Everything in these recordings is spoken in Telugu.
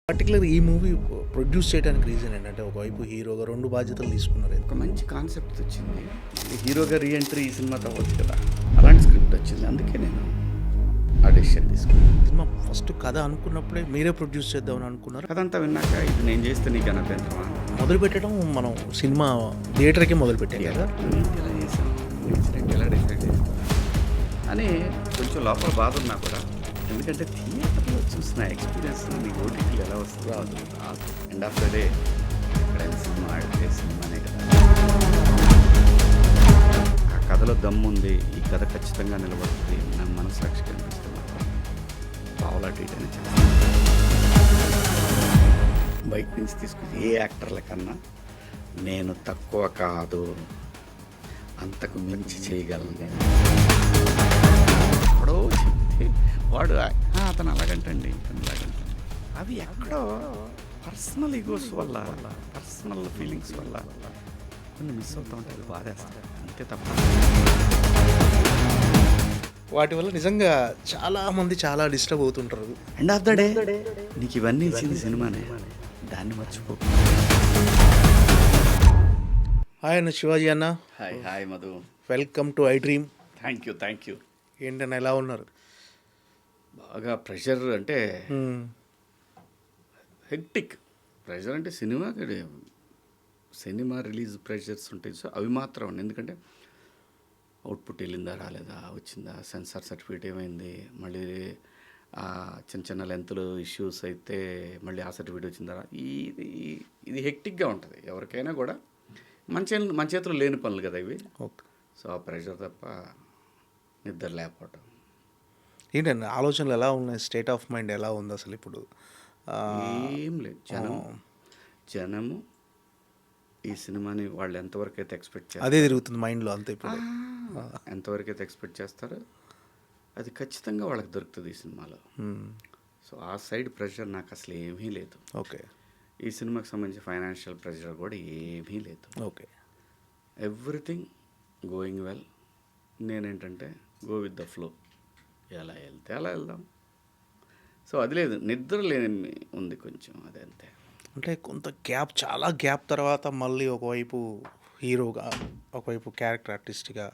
పర్టికులర్ ఈ మూవీ ప్రొడ్యూస్ చేయడానికి రీజన్ ఏంటంటే ఒకవైపు హీరోగా 2 బాధ్యతలు తీసుకున్నారు. ఒక మంచి కాన్సెప్ట్ వచ్చింది. హీరోగా రీఎంట్రీ ఈ సినిమాతో అవ్వచ్చు కదా, అలాంటి స్క్రిప్ట్ వచ్చింది. అందుకే నేను ఆ డెసిషన్ తీసుకున్నాను. సినిమా ఫస్ట్ కథ అనుకున్నప్పుడే మీరే ప్రొడ్యూస్ చేద్దామని అనుకున్నారు. కథంతా విన్నాక ఇది నేను చేస్తే నీకు అభ్యంతరమా? మొదలు పెట్టడం మనం సినిమా థియేటర్కే మొదలు పెట్టాం కదా, ఎలా చేసాం, ఎలా డిసైడ్ చేసాం అని కొంచెం లోపల బాధ ఉన్నా కూడా, ఎందుకంటే థియేటర్లో చూసిన ఎక్స్పీరియన్స్ నీకు ఓటీటీలో ఎలా వస్తుందో రాదు. ఎండ్ ఆఫ్ ద డే ఎక్కడైనా సినిమా ఆడితే సినిమానే కదా. ఆ కథలో దమ్ముంది, ఈ కథ ఖచ్చితంగా నిలబడుతుంది, నా మనస్సాక్షికి అనిపిస్తుంది. పావులా ట్రీట్ అని చెప్పాను. బయట నుంచి తీసుకుని ఏ యాక్టర్ల కన్నా నేను తక్కువ కాదు, అంతకు మించి చేయగలను నేను. ఎక్కడో చెప్తే వాడు అతను అలాగంటండి, ఇతను అలాగంటండి. అవి ఎక్కడో పర్సనల్ ఈగోస్ వల్ల, పర్సనల్ ఫీలింగ్స్ వల్ల కొన్ని మిస్ అవుతూ ఉంటాయి. అది బాధేస్తాయి, అంతే తప్ప. వాటి వల్ల నిజంగా చాలామంది చాలా డిస్టర్బ్ అవుతుంటారు. ఎండ్ ఆఫ్ ద డే నీకు ఇవన్నీ ఇచ్చింది సినిమానే, దాన్ని మర్చిపో. హాయ్ అన్న శివాజీ అన్న. Hi hi Madhu, welcome to I dream. Thank you. ఏంటన్నా ఎలా ఉన్నారు? బాగా ప్రెషర్ అంటే హెక్టిక్ ప్రెషర్ అంటే సినిమా రిలీజ్ ప్రెషర్స్ ఉంటాయి. సో అవి మాత్రం, ఎందుకంటే అవుట్పుట్ వెళ్ళిందా రాలేదా, వచ్చిందా, సెన్సార్ సర్టిఫికేట్ ఏమైంది, మళ్ళీ చిన్న చిన్న లెంత్లు ఇష్యూస్ అయితే మళ్ళీ ఆ సర్టిఫికేట్ వచ్చిందా, ఇది హెక్టిక్గా ఉంటుంది ఎవరికైనా కూడా. మన చేతిలో లేని పనులు కదా ఇవి. ఓకే. సో ఆ ప్రెషర్ తప్ప నిద్ర లేకపోవటం. ఏంటన్నా ఆలోచనలు ఎలా ఉన్నాయి? స్టేట్ ఆఫ్ మైండ్ ఎలా ఉంది అసలు ఇప్పుడు? ఏం లేదు, జనము ఈ సినిమాని వాళ్ళు ఎంతవరకు అయితే ఎక్స్పెక్ట్ చేస్తారు, అదే తిరుగుతుంది మైండ్లో అంతే. ఇప్పుడు ఎంతవరకు అయితే ఎక్స్పెక్ట్ చేస్తారో అది ఖచ్చితంగా వాళ్ళకి దొరుకుతుంది ఈ సినిమాలో. సో ఆ సైడ్ ప్రెషర్ నాకు అసలు ఏమీ లేదు. ఓకే. ఈ సినిమాకి సంబంధించి ఫైనాన్షియల్ ప్రెషర్ కూడా ఏమీ లేదు. ఓకే. Everything going well. నేనేంటంటే గో విత్ ద ఫ్లో, ఎలా వెళ్తే అలా వెళ్దాం. సో అది లేదు, నిద్ర లేని ఉంది కొంచెం, అదే అంతే. అంటే కొంత గ్యాప్, చాలా గ్యాప్ తర్వాత మళ్ళీ ఒకవైపు హీరోగా, ఒకవైపు క్యారెక్టర్ ఆర్టిస్ట్గా,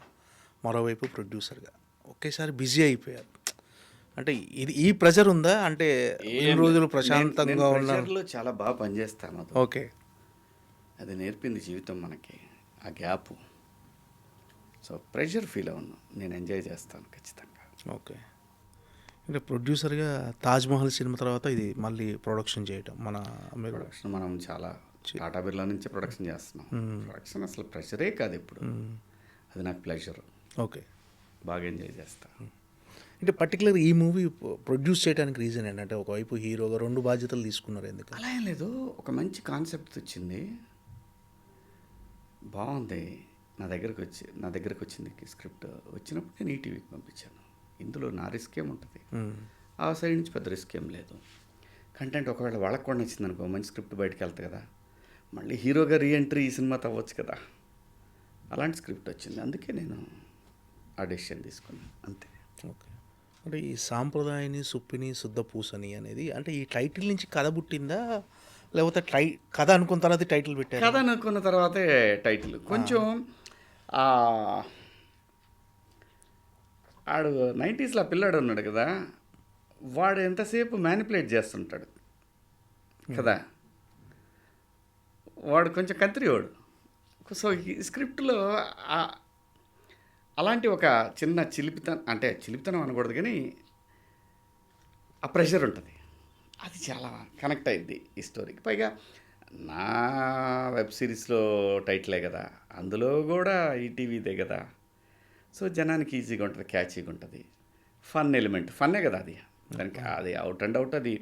మరోవైపు ప్రొడ్యూసర్గా ఒకేసారి బిజీ అయిపోయారు. అంటే ఈ ప్రెషర్ ఉందా? అంటే ఎన్ని రోజులు ప్రశాంతంగా ఉన్నా చాలా బాగా పనిచేస్తాను. ఓకే. అది నేర్పింది జీవితం మనకి, ఆ గ్యాప్. సో ప్రెషర్ ఫీల్ అవును, నేను ఎంజాయ్ చేస్తాను ఖచ్చితంగా. ఓకే. అంటే ప్రొడ్యూసర్గా తాజ్మహల్ సినిమా తర్వాత ఇది మళ్ళీ ప్రొడక్షన్ చేయటం, ప్రొడక్షన్ మనం చాలా టాటా బిర్లా నుంచే ప్రొడక్షన్ చేస్తున్నాం. ప్రొడక్షన్ అసలు ప్రెషరే కాదు ఇప్పుడు, అది నాకు ప్లెజర్. ఓకే. బాగా ఎంజాయ్ చేస్తాను. అంటే పర్టికులర్ ఈ మూవీ ప్రొడ్యూస్ చేయడానికి రీజన్ ఏంటంటే ఒకవైపు హీరోగా 2 బాధ్యతలు తీసుకున్నారు. ఎందుకు? అలా ఏం లేదు, ఒక మంచి కాన్సెప్ట్ వచ్చింది, బాగుంది. నా దగ్గరకు వచ్చింది స్క్రిప్ట్. వచ్చినప్పుడు నేను ఈటీవీకి పంపించాను. ఇందులో నా రిస్క్ ఏముంటుంది, ఆ సైడ్ నుంచి పెద్ద రిస్క్ ఏం లేదు. కంటెంట్ ఒకవేళ వాళ్ళకు కూడా నచ్చింది అనుకో, మంచి స్క్రిప్ట్ బయటకు వెళ్తుంది కదా, మళ్ళీ హీరోగా రీఎంట్రీ ఈ సినిమాతో అవ్వచ్చు కదా, అలాంటి స్క్రిప్ట్ వచ్చింది. అందుకే నేను ఆ డెసిషన్ తీసుకున్నాను, అంతే. ఓకే. అంటే ఈ సాంప్రదాయని సుప్పిని శుద్ధ పూసని అనేది అంటే ఈ టైటిల్ నుంచి కథ పుట్టిందా, లేకపోతే కథ అనుకున్న తర్వాత టైటిల్ పెట్టారు? కథ అనుకున్న తర్వాతే టైటిల్. కొంచెం ఆడు 90s పిల్లాడు ఉన్నాడు కదా, వాడు ఎంతసేపు మ్యానిపులేట్ చేస్తుంటాడు కదా, వాడు కొంచెం కంత్రివాడు. సో ఈ స్క్రిప్ట్లో అలాంటి ఒక చిన్న చిలిపితనం అనకూడదు కానీ ఆ ప్రెషర్ ఉంటుంది, అది చాలా కనెక్ట్ అయ్యిద్ది ఈ స్టోరీకి. పైగా నా వెబ్ సిరీస్లో టైటిలే కదా, అందులో కూడా ఈటీవీదే కదా. సో జనానికి ఈజీగా ఉంటుంది, క్యాచీగా ఉంటుంది, ఫన్ ఎలిమెంట్, ఫన్నే కదా అది. దానికి అది అవుట్ అండ్ అవుట్ అది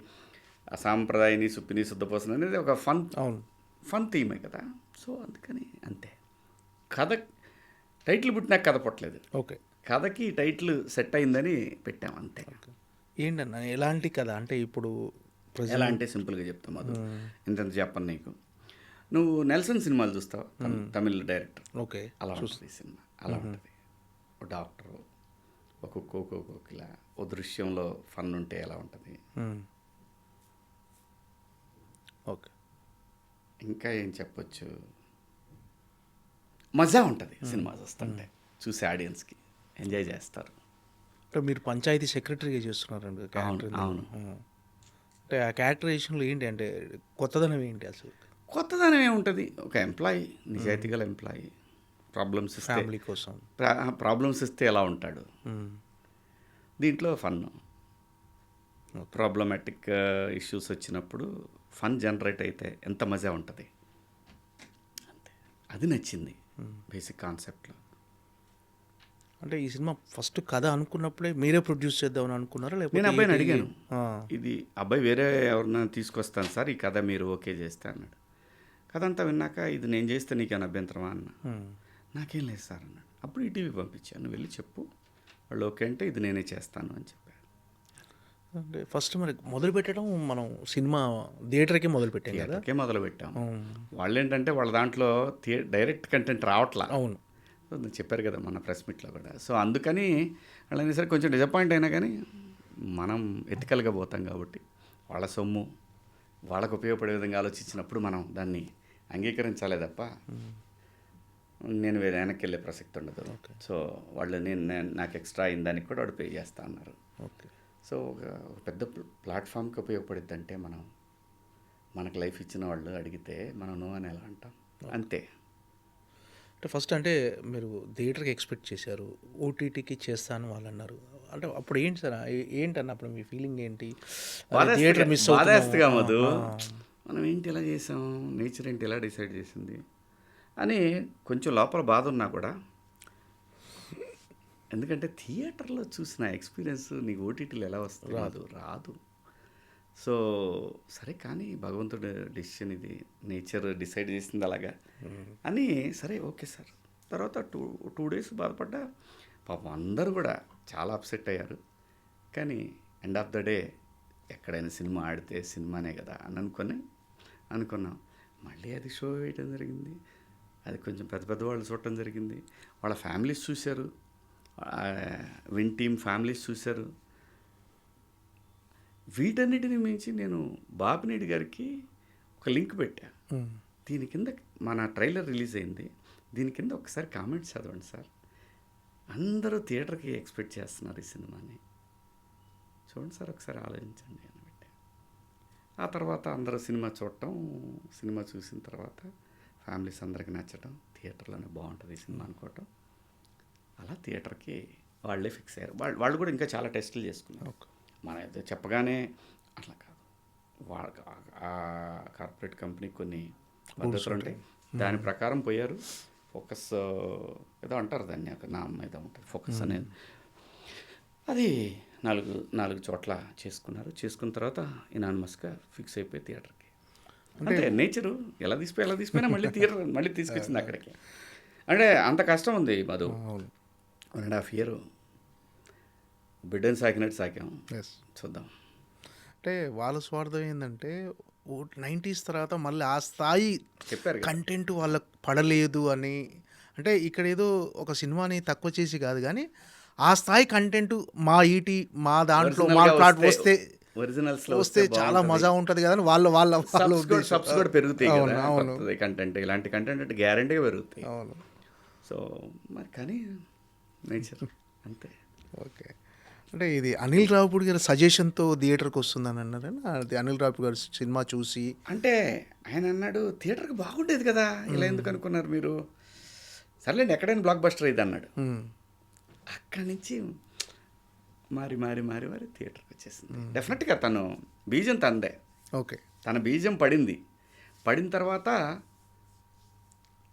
సాంప్రదాయని సుప్పిని శుద్ధపోసన అనేది ఒక ఫన్ థీమే కదా. సో అందుకని అంతే. కథ టైటిల్ పుట్టినాక కథ పుట్టలేదు. ఓకే. కథకి టైటిల్ సెట్ అయిందని పెట్టాం, అంతే. ఏంటన్నా ఎలాంటి కథ అంటే ఇప్పుడు ఎలా అంటే సింపుల్గా చెప్తాం, అది ఇంత చెప్పను నీకు. నువ్వు నెల్సన్ సినిమాలు చూస్తావు, తమిళ డైరెక్టర్. ఓకే. అలా ఉంటుంది సినిమా, అలా ఉంటుంది. డాక్టరు ఒక్కొక్క ఇలా ఓ దృశ్యంలో ఫన్ ఉంటే ఎలా ఉంటుంది. ఓకే. ఇంకా ఏం చెప్పొచ్చు, మజా ఉంటుంది సినిమా చూస్తుంటే, చూసే ఆడియన్స్కి ఎంజాయ్ చేస్తారు. అంటే మీరు పంచాయతీ సెక్రటరీగా చేస్తున్నారండి క్యారెక్టర్. అవును. అంటే ఆ క్యారెక్టరైజేషన్లో ఏంటి అంటే కొత్తదనం ఏంటి అసలు? కొత్తదనం ఏముంటుంది, ఒక ఎంప్లాయీ, నిజాయితీ గల ఎంప్లాయీ, ఫ్యామిలీ కోసం. ప్రాబ్లమ్స్ ఇస్తే ఎలా ఉంటాడు, దీంట్లో ఫన్, ప్రాబ్లమాటిక్ ఇష్యూస్ వచ్చినప్పుడు ఫన్ జనరేట్ అయితే ఎంత మజా ఉంటుంది, అంతే. అది నచ్చింది బేసిక్ కాన్సెప్ట్లో. అంటే ఈ సినిమా ఫస్ట్ కథ అనుకున్నప్పుడే మీరే ప్రొడ్యూస్ చేద్దామని అనుకున్నారా, నేను లేకపోతే అబ్బాయిని ఏంటి? అడిగాను, ఆ, ఇది అబ్బాయి వేరే ఎవరన్నా తీసుకొస్తాను సార్, ఈ కథ మీరు ఓకే చేస్తే అన్నాడు. కథ అంతా విన్నాక ఇది నేను చేస్తే నీకేమైనా అభ్యంతరమా అన్న. నాకేం లేదు సార్ అన్నాడు. అప్పుడు ఈటీవీ పంపించాను, వెళ్ళి చెప్పు, వాళ్ళు ఓకే అంటే ఇది నేనే చేస్తాను అని చెప్పారు. అంటే ఫస్ట్ మరి మొదలు పెట్టడం మనం సినిమా థియేటర్కే మొదలు పెట్టాం కదా. థియేటర్కే మొదలు పెట్టాం. వాళ్ళు ఏంటంటే వాళ్ళ దాంట్లో డైరెక్ట్ కంటెంట్ రావట్లా. అవును. చెప్పారు కదా మన ప్రెస్ మీట్లో కూడా. సో అందుకని వాళ్ళని సరే కొంచెం డిసప్పాయింట్ అయినా కానీ మనం ఎథికల్గా పోతాం కాబట్టి వాళ్ళ సొమ్ము వాళ్ళకు ఉపయోగపడే విధంగా ఆలోచించినప్పుడు మనం దాన్ని అంగీకరించాలే తప్ప నేను వేరే వెనక్కి వెళ్ళే ప్రసక్తి ఉండదు. సో వాళ్ళు నాకు ఎక్స్ట్రా అయిన దానికి కూడా వాడు పే చేస్తా అన్నారు. ఓకే. సో ఒక పెద్ద ప్లాట్ఫామ్కి ఉపయోగపడుద్ది అంటే మనకు లైఫ్ ఇచ్చిన వాళ్ళు అడిగితే మనం నో అని ఎలా అంటాం, అంతే. అంటే ఫస్ట్ అంటే మీరు థియేటర్కి ఎక్స్పెక్ట్ చేశారు, ఓటీటీకి చేస్తాను వాళ్ళు అన్నారు. అంటే అప్పుడు ఏంటి సార్, ఏంటన్న అప్పుడు మీ ఫీలింగ్ ఏంటి? థియేటర్ మిస్ బాధేస్తగా మధు, మనం ఏంటి ఎలా చేసాం, నేచర్ ఏంటి ఎలా డిసైడ్ చేసింది అని కొంచెం లోపల బాధ ఉన్నా కూడా, ఎందుకంటే థియేటర్లో చూసిన ఎక్స్పీరియన్స్ నీకు ఓటీటీలో ఎలా వస్తుంది, రాదు. సో సరే కానీ భగవంతుడు డెసిషన్, ఇది నేచర్ డిసైడ్ చేసింది అలాగా అని, సరే ఓకే సార్. తర్వాత టూ డేస్ బాధపడ్డా, పాపం అందరూ కూడా చాలా అప్సెట్ అయ్యారు. కానీ ఎండ్ ఆఫ్ ద డే ఎక్కడైనా సినిమా ఆడితే సినిమానే కదా అని అనుకున్నాం. మళ్ళీ అది షో వేయటం జరిగింది, అది కొంచెం పెద్ద వాళ్ళు చూడటం జరిగింది, వాళ్ళ ఫ్యామిలీస్ చూశారు, విన్ టీమ్ ఫ్యామిలీస్ చూశారు. వీటన్నిటిని మించి నేను బాపినేడి గారికి ఒక లింక్ పెట్టా, దీని కింద మన ట్రైలర్ రిలీజ్ అయింది, దీని కింద ఒకసారి కామెంట్స్ చదవండి సార్, అందరూ థియేటర్కి ఎక్స్పెక్ట్ చేస్తున్నారు ఈ సినిమాని, చూడండి సార్ ఒకసారి ఆలోచించండి అని పెట్టా. ఆ తర్వాత అందరూ సినిమా చూడటం, సినిమా చూసిన తర్వాత ఫ్యామిలీస్ అందరికి నచ్చటం, థియేటర్లోనే బాగుంటుంది ఈ సినిమా అనుకోవటం, అలా థియేటర్కి వాళ్ళే ఫిక్స్ అయ్యారు. వాళ్ళు కూడా ఇంకా చాలా టెస్టులు చేసుకున్నారు. మన అయితే చెప్పగానే అట్లా కాదు, ఆ కార్పొరేట్ కంపెనీ కొన్ని పద్ధతులు ఉంటాయి, దాని ప్రకారం పోయారు. ఫోకస్ ఏదో అంటారు దాన్ని, ఒక నామం ఏదో ఉంటుంది ఫోకస్ అనేది, అది నాలుగు చోట్ల చేసుకున్న తర్వాత ఇనానిమస్గా ఫిక్స్ అయిపోయి థియేటర్కి. అంటే నేచరు ఎలా తీసిపోయినా మళ్ళీ థియేటర్ మళ్ళీ తీసుకొచ్చింది అక్కడికి. అంటే అంత కష్టం ఉంది మధు. 1.5 year బిడ్డని సాకినట్టు సాకాం. చూద్దాం. అంటే వాళ్ళ స్వార్థం ఏంటంటే 90s తర్వాత మళ్ళీ ఆ స్థాయి చెప్పారు కంటెంట్ వాళ్ళకు పడలేదు అని. అంటే ఇక్కడ ఏదో ఒక సినిమాని తక్కువ చేసి కాదు కానీ ఆ స్థాయి కంటెంట్ మా దాంట్లో మా ప్లాట్ వస్తే చాలా మజా ఉంటుంది కదా అని వాళ్ళ సబ్స్ కూడా పెరుగుతాయి కదా, కంటెంట్ ఇలాంటి కంటెంట్ అంటే గ్యారంటీగా పెరుగుతాయి. అవును. సో మరి కానీ నేచర్ అంతే. ఓకే. అంటే ఇది అనిల్ రావిపూడి గారి సజెషన్తో థియేటర్కి వస్తుందని అన్నారని, అది అనిల్ రావిపూడి గారి సినిమా చూసి అంటే ఆయన అన్నాడు థియేటర్కి బాగుండేది కదా, ఇలా ఎందుకు అనుకున్నారు మీరు, సర్లేండి ఎక్కడైనా బ్లాక్ బస్టర్ ఇది అన్నాడు. అక్కడి నుంచి మారి థియేటర్కి వచ్చేసింది. డెఫినెట్గా తను బీజం తందే. ఓకే. తన బీజం పడిన తర్వాత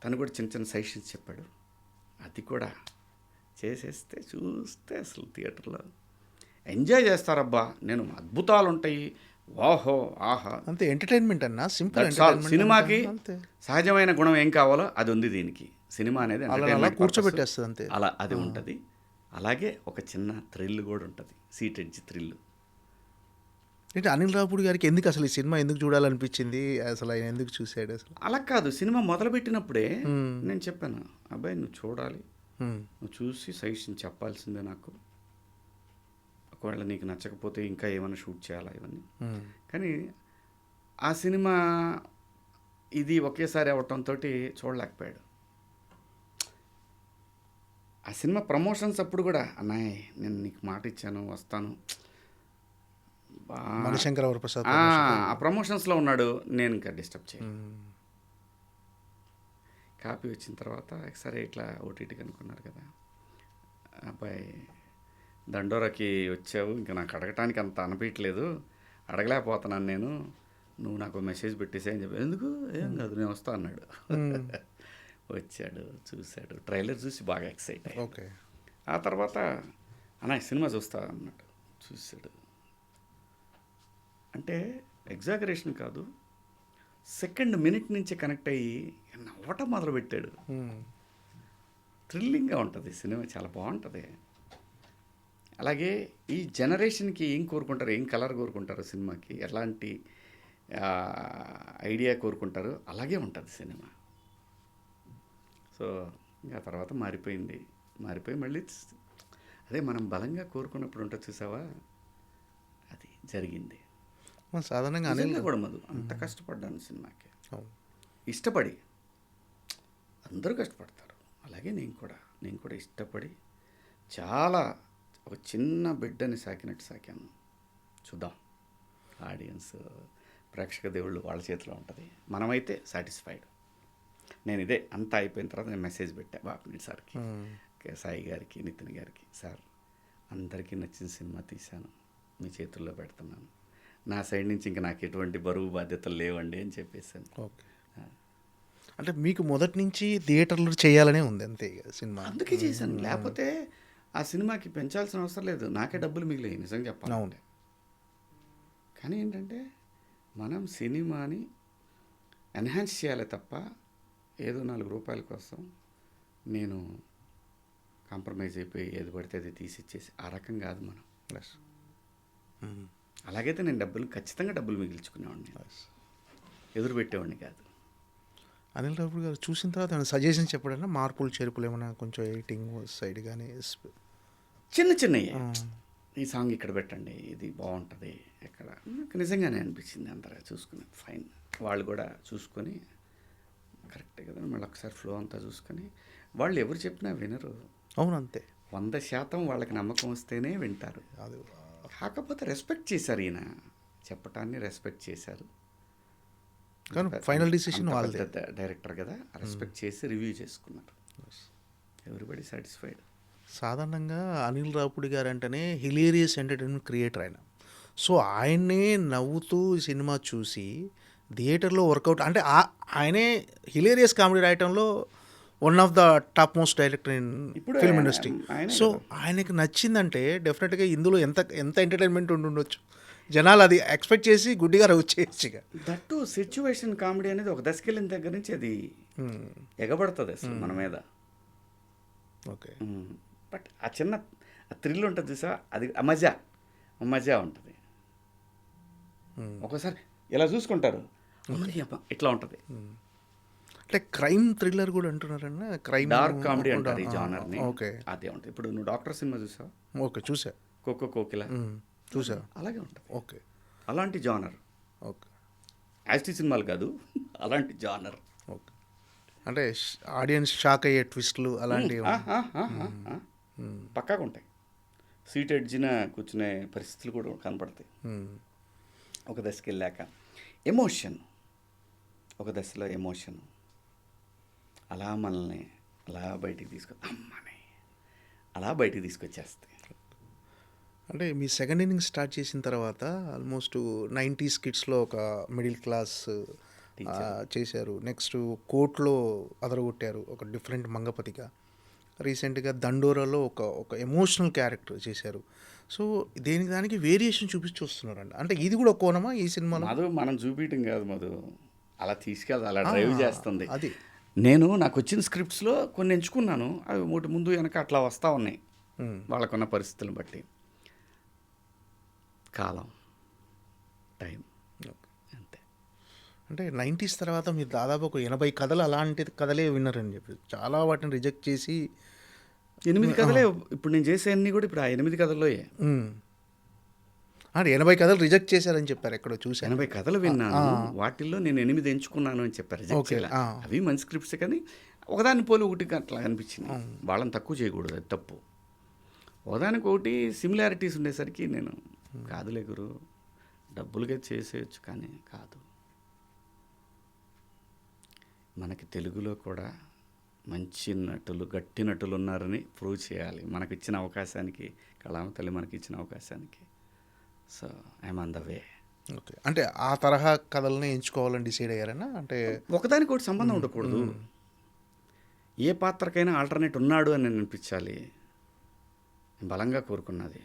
తను కూడా చిన్న సజెషన్స్ చెప్పాడు, అది కూడా చేసేస్తే చూస్తే అసలు థియేటర్లో ఎంజాయ్ చేస్తారబ్బా, నేను అద్భుతాలు ఉంటాయి, వాహో ఆహా, అంతే. ఎంటర్టైన్మెంట్ అన్న, సింపుల్. సినిమాకి సహజమైన గుణం ఏం కావాలో అది ఉంది దీనికి. సినిమా అనేది కూర్చోబెట్టేస్తుంది అంతే, అలా అది ఉంటుంది. అలాగే ఒక చిన్న థ్రిల్ కూడా ఉంటుంది, సీట్ ఎడ్జ్ థ్రిల్. అంటే అనిల్ రావిపూడి గారికి ఎందుకు అసలు ఈ సినిమా ఎందుకు చూడాలనిపించింది, అసలు ఆయన ఎందుకు చూసాడు అసలు? అలా కాదు, సినిమా మొదలుపెట్టినప్పుడే నేను చెప్పాను, అబ్బాయి నువ్వు చూడాలి, నువ్వు చూసి సజెషన్ చెప్పాల్సిందే నాకు, ఒకవేళ నీకు నచ్చకపోతే ఇంకా ఏమైనా షూట్ చేయాలా ఇవన్నీ. మ్మ్. కానీ ఆ సినిమా ఇది ఒకేసారి అవటంతో చూడలేకపోయాడు. ఆ సినిమా ప్రమోషన్స్ అప్పుడు కూడా అన్నయ్య నేను నీకు మాట ఇచ్చాను వస్తాను మణిశంకర వరప్రసాద్ ఆ ప్రమోషన్స్లో ఉన్నాడు. నేను ఇంకా డిస్టర్బ్ చేయను. కాపీ వచ్చిన తర్వాత సరే ఇట్లా ఓటీటీకి అనుకున్నారు కదా, అబ్బాయి దండోరాకి వచ్చావు, ఇంకా నాకు అడగటానికి అంత అనిపించలేదు, అడగలేకపోతున్నాను నేను, నువ్వు నాకు మెసేజ్ పెట్టేసే అని చెప్పి. ఎందుకు ఏం కాదు నేను వస్తా అన్నాడు. వచ్చాడు, చూశాడు, ట్రైలర్ చూసి బాగా ఎక్సైట్ అయ్యాడు. ఓకే. ఆ తర్వాత అన్న సినిమా చూస్తా అన్నాడు. చూశాడు. అంటే ఎగ్జాగరేషన్ కాదు, సెకండ్ మినిట్ నుంచి కనెక్ట్ అయ్యి నవ్వటం మొదలుపెట్టాడు. థ్రిల్లింగ్గా ఉంటుంది సినిమా, చాలా బాగుంటుంది. అలాగే ఈ జనరేషన్కి ఏం కోరుకుంటారు, ఏం కలర్ కోరుకుంటారు, సినిమాకి ఎలాంటి ఐడియా కోరుకుంటారు, అలాగే ఉంటుంది సినిమా. సో ఇంకా తర్వాత మారిపోయి మళ్ళీ అదే మనం బలంగా కోరుకున్నప్పుడు ఉంటుంది చూసావా, అది జరిగింది. సాధారణంగా నిజంగా కూడా మధు అంత కష్టపడ్డాను సినిమాకి, ఇష్టపడి. అందరూ కష్టపడతారు, అలాగే నేను కూడా ఇష్టపడి చాలా ఒక చిన్న బిడ్డని సాకినట్టు సాకాను. చూద్దాం, ఆడియన్స్ ప్రేక్షక దేవుళ్ళు వాళ్ళ చేతిలో ఉంటుంది, మనమైతే సాటిస్ఫైడ్. నేను ఇదే అంతా అయిపోయిన తర్వాత నేను మెసేజ్ పెట్టా బాపినేని సార్కి, సాయి గారికి, నితిన్ గారికి, సార్ అందరికీ నచ్చిన సినిమా తీశాను, మీ చేతుల్లో పెడుతున్నాను, నా సైడ్ నుంచి ఇంకా నాకు ఎటువంటి బరువు బాధ్యతలు లేవండి అని చెప్పేసాను. ఓకే. అంటే మీకు మొదటి నుంచి థియేటర్లో చేయాలనే ఉంది అంతే సినిమా, అందుకే చేశాను. లేకపోతే ఆ సినిమాకి పెంచాల్సిన అవసరం లేదు, నాకే డబ్బులు మిగిలాయి నిజంగా చెప్పాలంటే. కానీ ఏంటంటే మనం సినిమాని ఎన్హాన్స్ చేయాలి తప్ప ఏదో 4 రూపాయల కోసం నేను కాంప్రమైజ్ అయిపోయి ఏది పడితే అది తీసిచ్చేసి ఆ రకం కాదు మనం. అలాగైతే నేను ఖచ్చితంగా డబ్బులు మిగిల్చుకునేవాడిని, ఎదురు పెట్టేవాడిని కాదు. అనిల్ రావుపూడి గారు చూసిన తర్వాత ఏమైనా సజెషన్స్ చెప్పడన్నా, మార్పులు చేర్పులు ఏమైనా కొంచెం ఎడిటింగ్ సైడ్ కానీ చిన్నవి, ఈ సాంగ్ ఇక్కడ పెట్టండి, ఇది బాగుంటుంది ఎక్కడ, నాకు నిజంగానే అనిపించింది. అందరూ చూసుకుని ఫైన్, వాళ్ళు కూడా చూసుకొని కరెక్టే కదా, మళ్ళీ ఒకసారి ఫ్లో అంతా చూసుకొని, వాళ్ళు ఎవరు చెప్పినా వినరు. అవును, అంతే. 100% వాళ్ళకి నమ్మకం వస్తేనే వింటారు. అది కాకపోతే రెస్పెక్ట్ చేశారు, ఈయన చెప్పటాన్ని రెస్పెక్ట్ చేశారు. కానీ ఫైనల్ డిసిషన్ వాళ్ళదే, డైరెక్టర్ కదా, రెస్పెక్ట్ చేసి రివ్యూ చేసుకున్నారు. Everybody satisfied. సాధారణంగా అనిల్ రావుపూడి గారు అంటేనే హిలేరియస్ ఎంటర్టైన్మెంట్ క్రియేటర్ ఆయన. సో ఆయన్నే నవ్వుతూ సినిమా చూసి థియేటర్లో వర్కౌట్ అంటే ఆయనే హిలేరియస్ కామెడీ రాయటంలో one of the top most director in film industry. So ఆయనకి నచ్చిందంటే డెఫినెట్గా ఇందులో ఎంత ఎంటర్టైన్మెంట్ ఉండొచ్చు, జనాలు అది ఎక్స్పెక్ట్ చేసి గుడ్డిగా వచ్చేసి. దట్టు సిచ్యువేషన్ కామెడీ అనేది ఒక దశకెళ్ళిన దగ్గర నుంచి అది ఎగబడుతుంది అసలు మన మీద. ఓకే. బట్ ఆ చిన్న థ్రిల్ ఉంటుంది చూసా, అది మజా ఉంటుంది. ఒకసారి ఇలా చూసుకుంటారు, ఇట్లా ఉంటుంది. అంటే క్రైమ్ థ్రిల్లర్ కూడా అంటున్నారన్న, క్రైమ్ డార్క్ కామెడీ అంటారు ఈ జానర్ని. ఓకే. అదే ఉంటుంది. ఇప్పుడు నువ్వు డాక్టర్ సినిమా చూసావు? ఓకే, చూసా. కోకిల చూసా. అలాగే ఉంటుంది. ఓకే. అలాంటి జానర్. ఓకే. యాస్టీ సినిమాలు కాదు, అలాంటి జానర్. ఓకే. అంటే ఆడియన్స్ షాక్ అయ్యే ట్విస్ట్లు అలాంటివి పక్కాగా ఉంటాయి. సీట్ ఎడ్జిన కూర్చునే పరిస్థితులు కూడా కనపడతాయి. ఒక దశకి వెళ్ళాక ఎమోషన్, ఒక దశలో ఎమోషన్ అలా మనల్ని అలా బయటికి తీసుకొచ్చేస్తాయి. అంటే మీ సెకండ్ ఇన్నింగ్ స్టార్ట్ చేసిన తర్వాత ఆల్మోస్ట్ 90s కిడ్స్లో ఒక మిడిల్ క్లాస్ చేశారు. నెక్స్ట్ కోర్టులో అదరగొట్టారు ఒక డిఫరెంట్ మంగపతిగా. రీసెంట్గా దండోరాలో ఒక ఎమోషనల్ క్యారెక్టర్ చేశారు. సో దానికి వేరియేషన్ చూపించి వస్తున్నారండి. అంటే ఇది కూడా కోణమా ఈ సినిమాలో? మధు మనం చూపించడం కాదు మధు, అలా తీసుకెళ్తా, అలా డ్రైవ్ చేస్తుంది. అది నాకు వచ్చిన స్క్రిప్ట్స్లో కొన్ని ఎంచుకున్నాను, అవి ఒకటి ముందు వెనక అట్లా వస్తూ ఉన్నాయి వాళ్ళకున్న పరిస్థితులను బట్టి. కాలం, టైం అంతే. అంటే 90s తర్వాత మీరు దాదాపు ఒక 80 కథలు అలాంటి కథలే విన్నారని చెప్పి చాలా వాటిని రిజెక్ట్ చేసి 8 కథలే ఇప్పుడు నేను చేసే అన్నీ కూడా ఇప్పుడు ఆ 8 కథల్లోయే. అంటే 80 కథలు రిజెక్ట్ చేశారని చెప్పారు ఎక్కడో చూశాను. 80 కథలు విన్నాను, వాటిల్లో నేను 8 ఎంచుకున్నాను అని చెప్పారు. Reject okay. చేయాల. అవి మంచి స్క్రిప్ట్స్, కానీ ఒకదాన్ని పోలి ఒకటి అట్లా అనిపించింది. వాళ్ళని తక్కువ చేయకూడదు, అది తప్పు. ఒకదానికి ఒకటి సిమిలారిటీస్ ఉండేసరికి నేను కాదులే గురు, డబ్బులుగా చేసేయచ్చు కానీ కాదు. మనకి తెలుగులో కూడా మంచి నటులు, గట్టి నటులు ఉన్నారని ప్రూవ్ చేయాలి. మనకిచ్చిన అవకాశానికి, కళామ తల్లి మనకిచ్చిన అవకాశానికి. So I'm on the way. Okay. అంటే ఆ తరహా కథల్ని ఎంచుకోవాలని డిసైడ్ అయ్యారనా? అంటే ఒకదానికి ఒకటి సంబంధం ఉండకూడదు. ఏ పాత్రకైనా ఆల్టర్నేట్ ఉన్నాడు అని నేను అనిపించాలి. నేను బలంగా కోరుకున్నది.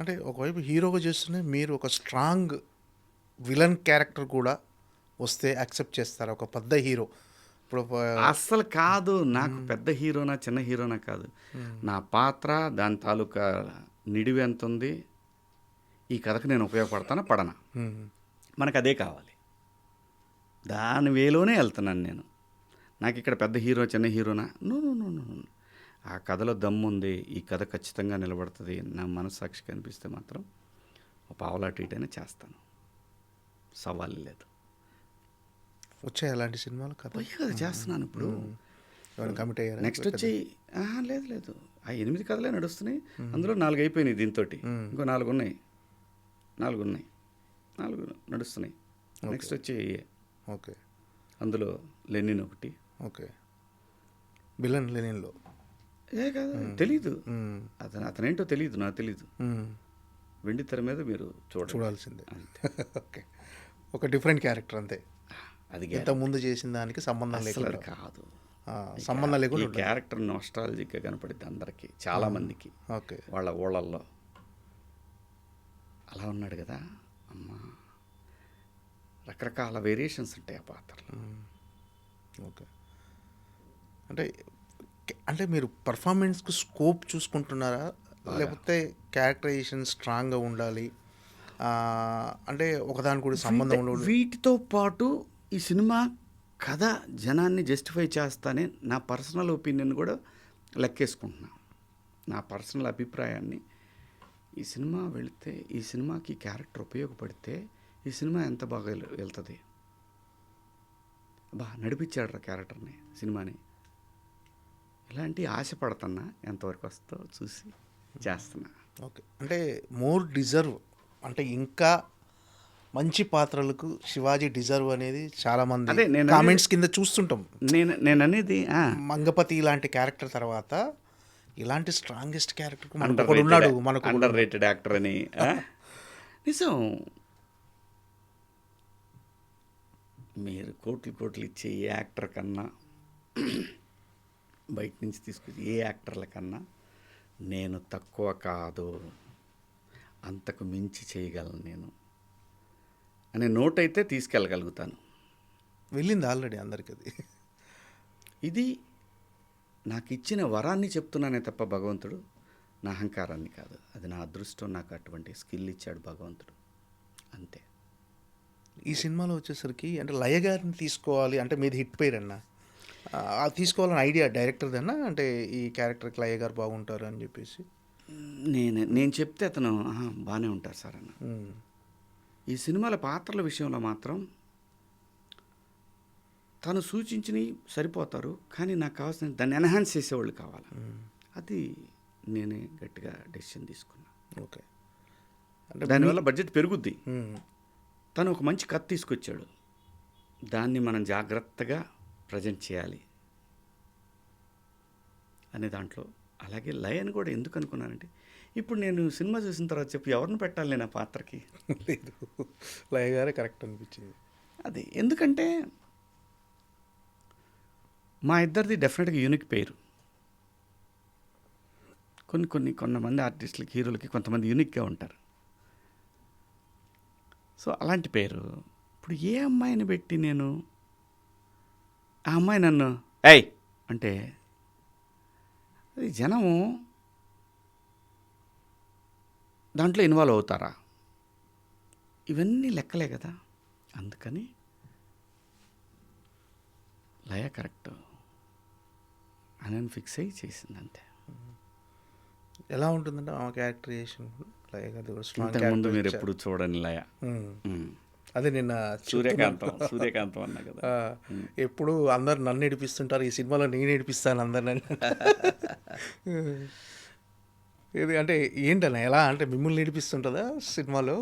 అంటే ఒకవైపు హీరోగా చేస్తూనే మీరు ఒక స్ట్రాంగ్ విలన్ క్యారెక్టర్ కూడా వస్తే యాక్సెప్ట్ చేస్తారు ఒక పెద్ద హీరో. ఇప్పుడు అస్సలు కాదు, నాకు పెద్ద హీరోనా చిన్న హీరోనా కాదు, నా పాత్ర, దాని తాలూకా నిడివి ఎంత ఉంది, ఈ కథకు నేను ఉపయోగపడతానా పడనా, మనకు అదే కావాలి. దాని వేలోనే వెళ్తున్నాను నేను. నాకు ఇక్కడ పెద్ద హీరో చిన్న హీరోనా, నో నో నో నో. ఆ కథలో దమ్ముంది, ఈ కథ ఖచ్చితంగా నిలబడుతుంది, నా మనస్సాక్షికి అనిపిస్తే మాత్రం ఒక పావలా ట్రీట్ అయినా చేస్తాను, సవాల్ లేదు. వచ్చాయి అలాంటి సినిమాలు కథ పోయే కదా చేస్తున్నాను ఇప్పుడు. కమిట్ అయ్యారు నెక్స్ట్ వచ్చి లేదు లేదు, ఆ 8 కథలే నడుస్తున్నాయి. అందులో 4 అయిపోయినాయి, దీంతో ఇంకో 4 ఉన్నాయి, 4 నడుస్తున్నాయి. నెక్స్ట్ వచ్చి ఓకే. అందులో లెనిన్ ఒకటి. ఓకే. విలన్ లెనిన్లో కాదు, తెలీదు, అతనేంటో తెలీదు, నాకు తెలీదు. వెండి తెర మీద మీరు చూడాల్సిందే. ఓకే. ఒక డిఫరెంట్ క్యారెక్టర్ అంతే, అది ఇంత ముందు చేసిన దానికి సంబంధం లేకుండా కాదు, సంబంధం లేకుండా క్యారెక్టర్ నాస్టాలజిక్గా కనపడుద్ది అందరికీ, చాలా మందికి. ఓకే. వాళ్ళ ఊళ్ళల్లో అలా ఉన్నాడు కదా అమ్మా, రకరకాల వేరియేషన్స్ ఉంటాయి ఆ పాత్రలో. ఓకే. అంటే అంటే మీరు పర్ఫార్మెన్స్కి స్కోప్ చూసుకుంటున్నారా, లేకపోతే క్యారెక్టరైజేషన్ స్ట్రాంగ్గా ఉండాలి, అంటే ఒకదాని కూడా సంబంధం ఉండదు? వీటితో పాటు ఈ సినిమా కథ జనాన్ని జస్టిఫై చేస్తానే నా పర్సనల్ ఒపీనియన్ కూడా లెక్కేసుకుంటున్నా. నా పర్సనల్ అభిప్రాయాన్ని, ఈ సినిమా వెళితే, ఈ సినిమాకి క్యారెక్టర్ ఉపయోగపడితే ఈ సినిమా ఎంత బాగా వెళ్తుంది, బా నడిపించాడు క్యారెక్టర్ని, సినిమాని, ఇలాంటి ఆశపడుతున్నా. ఎంతవరకు వస్తుందో చూసి చేస్తున్నా. ఓకే. అంటే మోర్ డిజర్వ్, అంటే ఇంకా మంచి పాత్రలకు శివాజీ డిజర్వ్ అనేది చాలామంది అదే నేను కామెంట్స్ కింద చూస్తుంటాం. నేను అనేది మంగపతి ఇలాంటి క్యారెక్టర్ తర్వాత ఇలాంటి స్ట్రాంగెస్ట్ క్యారెక్టర్ ఉన్నాడు మనకు, అండర్ రేటెడ్ యాక్టర్ అని. నిజం, మీరు కోట్లు ఇచ్చే ఏ యాక్టర్ కన్నా, బయట నుంచి తీసుకొచ్చి ఏ యాక్టర్ల కన్నా నేను తక్కువ కాదు, అంతకు మించి చేయగలను నేను అనే నోట్ అయితే తీసుకెళ్ళగలుగుతాను. వెళ్ళింది ఆల్రెడీ అందరికి అది. ఇది నాకు ఇచ్చిన వరాన్ని చెప్తున్నానే తప్ప భగవంతుడు నా అహంకారాన్ని కాదు. అది నా అదృష్టం, నాకు అటువంటి స్కిల్ ఇచ్చాడు భగవంతుడు, అంతే. ఈ సినిమాలో వచ్చేసరికి అంటే లయ గారిని తీసుకోవాలి అంటే మీది హిట్ పేరు అన్న, తీసుకోవాలని ఐడియా డైరెక్టర్దన్నా, అంటే ఈ క్యారెక్టర్కి లయ గారు బాగుంటారు అని చెప్పేసి నేను చెప్తే అతను బాగానే ఉంటారు సార్ అన్న. ఈ సినిమాల పాత్రల విషయంలో మాత్రం తను సూచించినవి సరిపోతారు, కానీ నాకు కావాల్సిన దాన్ని ఎన్హాన్స్ చేసేవాళ్ళు కావాలి. అది నేనే గట్టిగా డెసిషన్ తీసుకున్నా. ఓకే. అంటే దానివల్ల బడ్జెట్ పెరుగుద్ది. తను ఒక మంచి కథ తీసుకొచ్చాడు, దాన్ని మనం జాగ్రత్తగా ప్రజెంట్ చేయాలి అనే దాంట్లో. అలాగే లయని కూడా ఎందుకు అనుకున్నానంటే, ఇప్పుడు నేను సినిమా చూసిన తర్వాత చెప్పి ఎవరిని పెట్టాలి నేను ఆ పాత్రకి? లేదు, లయ గారే కరెక్ట్ అనిపించింది. అది ఎందుకంటే మా ఇద్దరిది డెఫినెట్గా యూనిక్ పేరు. కొంతమంది ఆర్టిస్టులకి, హీరోలకి కొంతమంది యూనిక్గా ఉంటారు. సో అలాంటి పేరు ఇప్పుడు ఏ అమ్మాయిని పెట్టి నేను, ఆ అమ్మాయి నన్ను ఏయ్ అంటే అది జనము దాంట్లో ఇన్వాల్వ్ అవుతారా? ఇవన్నీ లెక్కలే కదా. అందుకని లయ కరెక్ట్ అని ఫిక్స్ అయ్యి చేసింది, అంతే. ఎలా ఉంటుందంటే ఆమె క్యారెక్టరైజేషన్ లైక్ అది స్ట్రాంగ్ ఇంతకుముందు మీరు క్యారెక్టర్. ఎప్పుడు చూడని లయ. ఉమ్. అదే నిన్న సూర్యకాంతం సూర్యకాంతం అన్నా కదా. ఆ, ఎప్పుడు అందరు నన్ను ఏడిపిస్తుంటారు, ఈ సినిమాలో నేను ఏడిపిస్తాను అందరిని. ఇది అంటే ఏంటన్నా ఎలా అంటే మిమ్మల్ని ఏడిపిస్తుంటుందా సినిమాలో?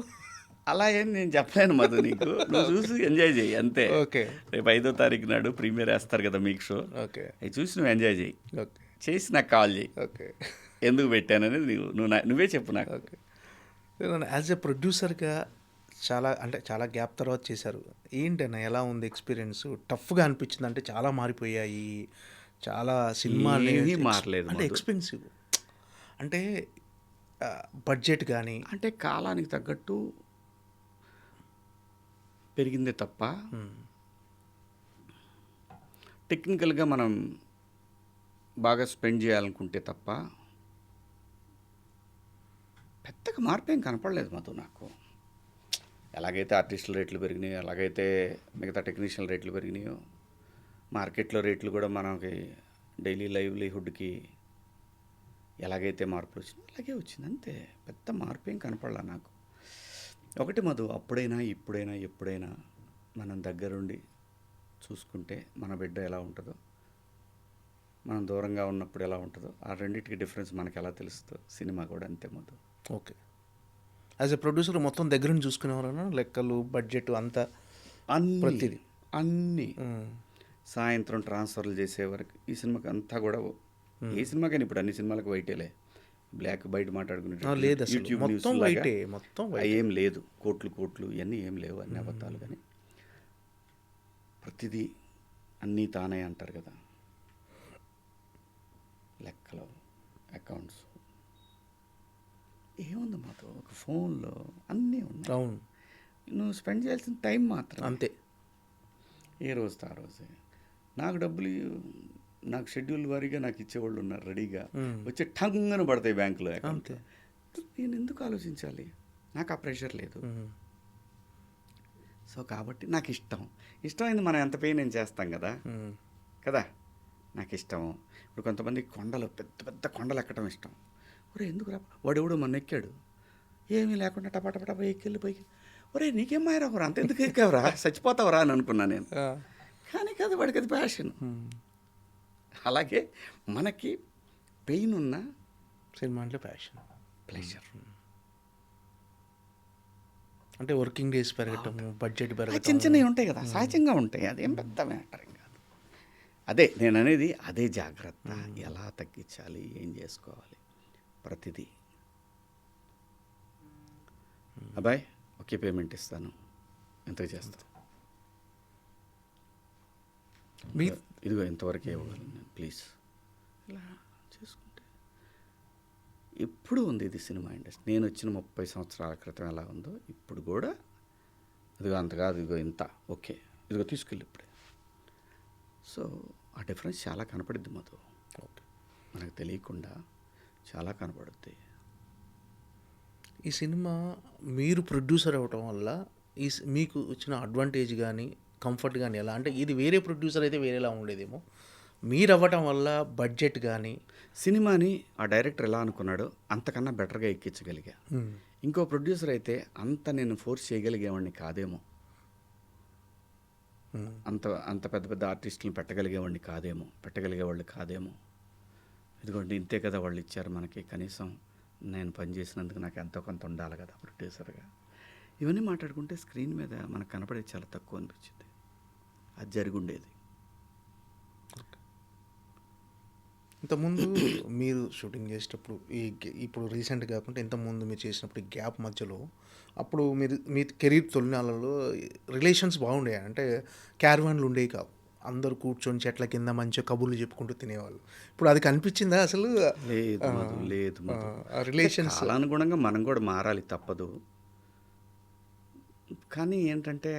అలా ఏం నేను చెప్పలేను మధు, నీకు నువ్వు చూసి ఎంజాయ్ చేయి అంతే. ఓకే రేపు 5వ తారీఖు నాడు ప్రీమియర్ వేస్తారు కదా మీకు షో, ఓకే అవి చూసి నువ్వు ఎంజాయ్ చేయి. ఓకే చేసి నాకు కాల్ చేయి, ఓకే ఎందుకు పెట్టాననేది నువ్వే చెప్పు నాకు. ఓకే. యాజ్ ఎ ప్రొడ్యూసర్గా చాలా అంటే చాలా గ్యాప్ తర్వాత చేశారు. ఏంటన్నా ఎలా ఉంది ఎక్స్పీరియన్స్? టఫ్గా అనిపించింది అంటే చాలా మారిపోయాయి, చాలా సినిమాలు ఏమీ మారలేదు అంటే మధు. ఎక్స్పెన్సివ్ అంటే బడ్జెట్ కానీ. అంటే కాలానికి తగ్గట్టు పెరిగిందే తప్ప టెక్నికల్గా మనం బాగా స్పెండ్ చేయాలనుకుంటే తప్ప పెద్దగా మార్పు ఏం కనపడలేదు మధు నాకు. ఎలాగైతే ఆర్టిస్టుల రేట్లు పెరిగినాయో, ఎలాగైతే మిగతా టెక్నీషియన్ రేట్లు పెరిగినాయో, మార్కెట్లో రేట్లు కూడా మనకి డైలీ లైవ్లీహుడ్కి ఎలాగైతే మార్పులు వచ్చినాయో అలాగే వచ్చింది అంతే. పెద్ద మార్పు ఏం కనపడలా నాకు. ఒకటి మధు, అప్పుడైనా ఇప్పుడైనా ఎప్పుడైనా మనం దగ్గరుండి చూసుకుంటే మన బిడ్డ ఎలా ఉంటుందో, మనం దూరంగా ఉన్నప్పుడు ఎలా ఉంటుందో, ఆ రెండింటికి డిఫరెన్స్ మనకు ఎలా తెలుస్తుందో సినిమా కూడా అంతే Madhu. Okay. As a producer మొత్తం దగ్గర నుంచి చూసుకునేవారన్నా, లెక్కలు బడ్జెట్ అంతా ప్రతిదీ? అన్నీ సాయంత్రం ట్రాన్స్ఫర్లు చేసే వరకు ఈ సినిమాకి అంతా కూడా, ఏ సినిమాకైనా ఇప్పుడు అన్ని సినిమాలకు వైటేలే, బ్లాక్ బయట మాట్లాడుకునే లేదు అసలు యూట్యూబ్ మొత్తం న్యూస్ లాగా వైటే, మొత్తం వైట్. ఏం లేదు. కోట్లు ఇవన్నీ ఏం లేవు, అన్ని అబద్ధాలు. కానీ ప్రతిదీ అన్నీ తానే అంటారు కదా, లెక్కలు, అకౌంట్స్ ఏముంది మాతో ఒక ఫోన్లో అన్నీ ఉన్నాయి. అవును నువ్వు స్పెండ్ చేయాల్సిన టైం మాత్రం అంతే. ఏ రోజుతో ఆ రోజే. నాకు డబ్బులు నాకు షెడ్యూల్ వారీగా నాకు ఇచ్చేవాళ్ళు ఉన్నారు రెడీగా, వచ్చి టంగన పడతాయి బ్యాంకులో అకౌంట్. నేను ఎందుకు ఆలోచించాలి? నాకు ఆ ప్రెషర్ లేదు. సో కాబట్టి నాకు ఇష్టమైంది మనం ఎంత పే నేను చేస్తాం కదా కదా, నాకు ఇష్టం. ఇప్పుడు కొంతమంది కొండలు, పెద్ద పెద్ద కొండలు ఎక్కడం ఇష్టం. ఒరే ఎందుకు రా, వాడెవడో మొన్న ఎక్కాడు ఏమీ లేకుండా టపా ఎక్కెళ్ళి పైకి, ఒరే నీకేం మాయరావురా, అంత ఎందుకు ఎక్కావురా, చచ్చిపోతావురా అని అనుకున్నా నేను. కానీ కదా వాడికి అది ప్యాషన్. అలాగే మనకి పెయిన్ ఉన్న సినిమా అంటే ప్యాషన్, ప్లెజర్. అంటే వర్కింగ్ డేస్ పెరగటం, బడ్జెట్ పెరగటం, చిన్న చిన్నవి ఉంటాయి కదా, సహజంగా ఉంటాయి. అదేం పెద్ద మ్యాటర్ కాదు. అదే నేను అనేది, అదే జాగ్రత్త. ఎలా తగ్గించాలి, ఏం చేసుకోవాలి, ప్రతిదీ. అబ్బాయి ఒకే పేమెంట్ ఇస్తాను, ఎంత చేస్తాను, ఇదిగో ఇంతవరకు ఇవ్వగలను నేను, ప్లీజ్. ఇలా చేసుకుంటే ఎప్పుడు ఉంది ఇది సినిమా ఇండస్ట్రీ. నేను వచ్చిన 30 సంవత్సరాల క్రితం ఎలా ఉందో ఇప్పుడు కూడా, ఇదిగో అంత కాదు, ఇదిగో ఇంత, ఓకే ఇదిగో తీసుకెళ్ళి ఇప్పుడే. సో ఆ డిఫరెన్స్ చాలా కనపడుద్ది మాతో, ఓకే మనకు తెలియకుండా చాలా కనపడుద్ది. ఈ సినిమా మీరు ప్రొడ్యూసర్ అవ్వటం వల్ల మీకు వచ్చిన అడ్వాంటేజ్ కానీ కంఫర్ట్ కానీ ఎలా అంటే, ఇది వేరే ప్రొడ్యూసర్ అయితే వేరేలా ఉండేదేమో, మీరు అవ్వటం వల్ల బడ్జెట్ కానీ సినిమాని ఆ డైరెక్టర్ ఎలా అనుకున్నాడో అంతకన్నా బెటర్గా ఎక్కించగలిగా. ఇంకో ప్రొడ్యూసర్ అయితే అంత నేను ఫోర్స్ చేయగలిగేవాడిని కాదేమో, అంత పెద్ద పెద్ద ఆర్టిస్టులను పెట్టగలిగేవాళ్ళు కాదేమో. ఇదిగోండి ఇంతే కదా వాళ్ళు ఇచ్చారు మనకి, కనీసం నేను పనిచేసినందుకు నాకు ఎంతో కొంత ఉండాలి కదా ప్రొడ్యూసర్గా. ఇవన్నీ మాట్లాడుకుంటే స్క్రీన్ మీద మనకు కనపడేది చాలా తక్కువ అనిపించింది. అది జరిగి ఉండేది. ఇంతకుముందు మీరు షూటింగ్ చేసేటప్పుడు ఇప్పుడు రీసెంట్ కాకుండా ఇంతకుముందు మీరు చేసినప్పుడు గ్యాప్ మధ్యలో, అప్పుడు మీ కెరీర్ తొలినాళ్ళలో రిలేషన్స్ బాగుండే, అంటే క్యారవాన్లు ఉండేవి కావు, అందరూ కూర్చొని చెట్ల కింద మంచిగా కబుర్లు చెప్పుకుంటూ తినేవాళ్ళు. ఇప్పుడు అది కనిపించిందా అసలు? లేదు రిలేషన్స్ అనుగుణంగా మనం కూడా మారాలి, తప్పదు. కానీ ఏంటంటే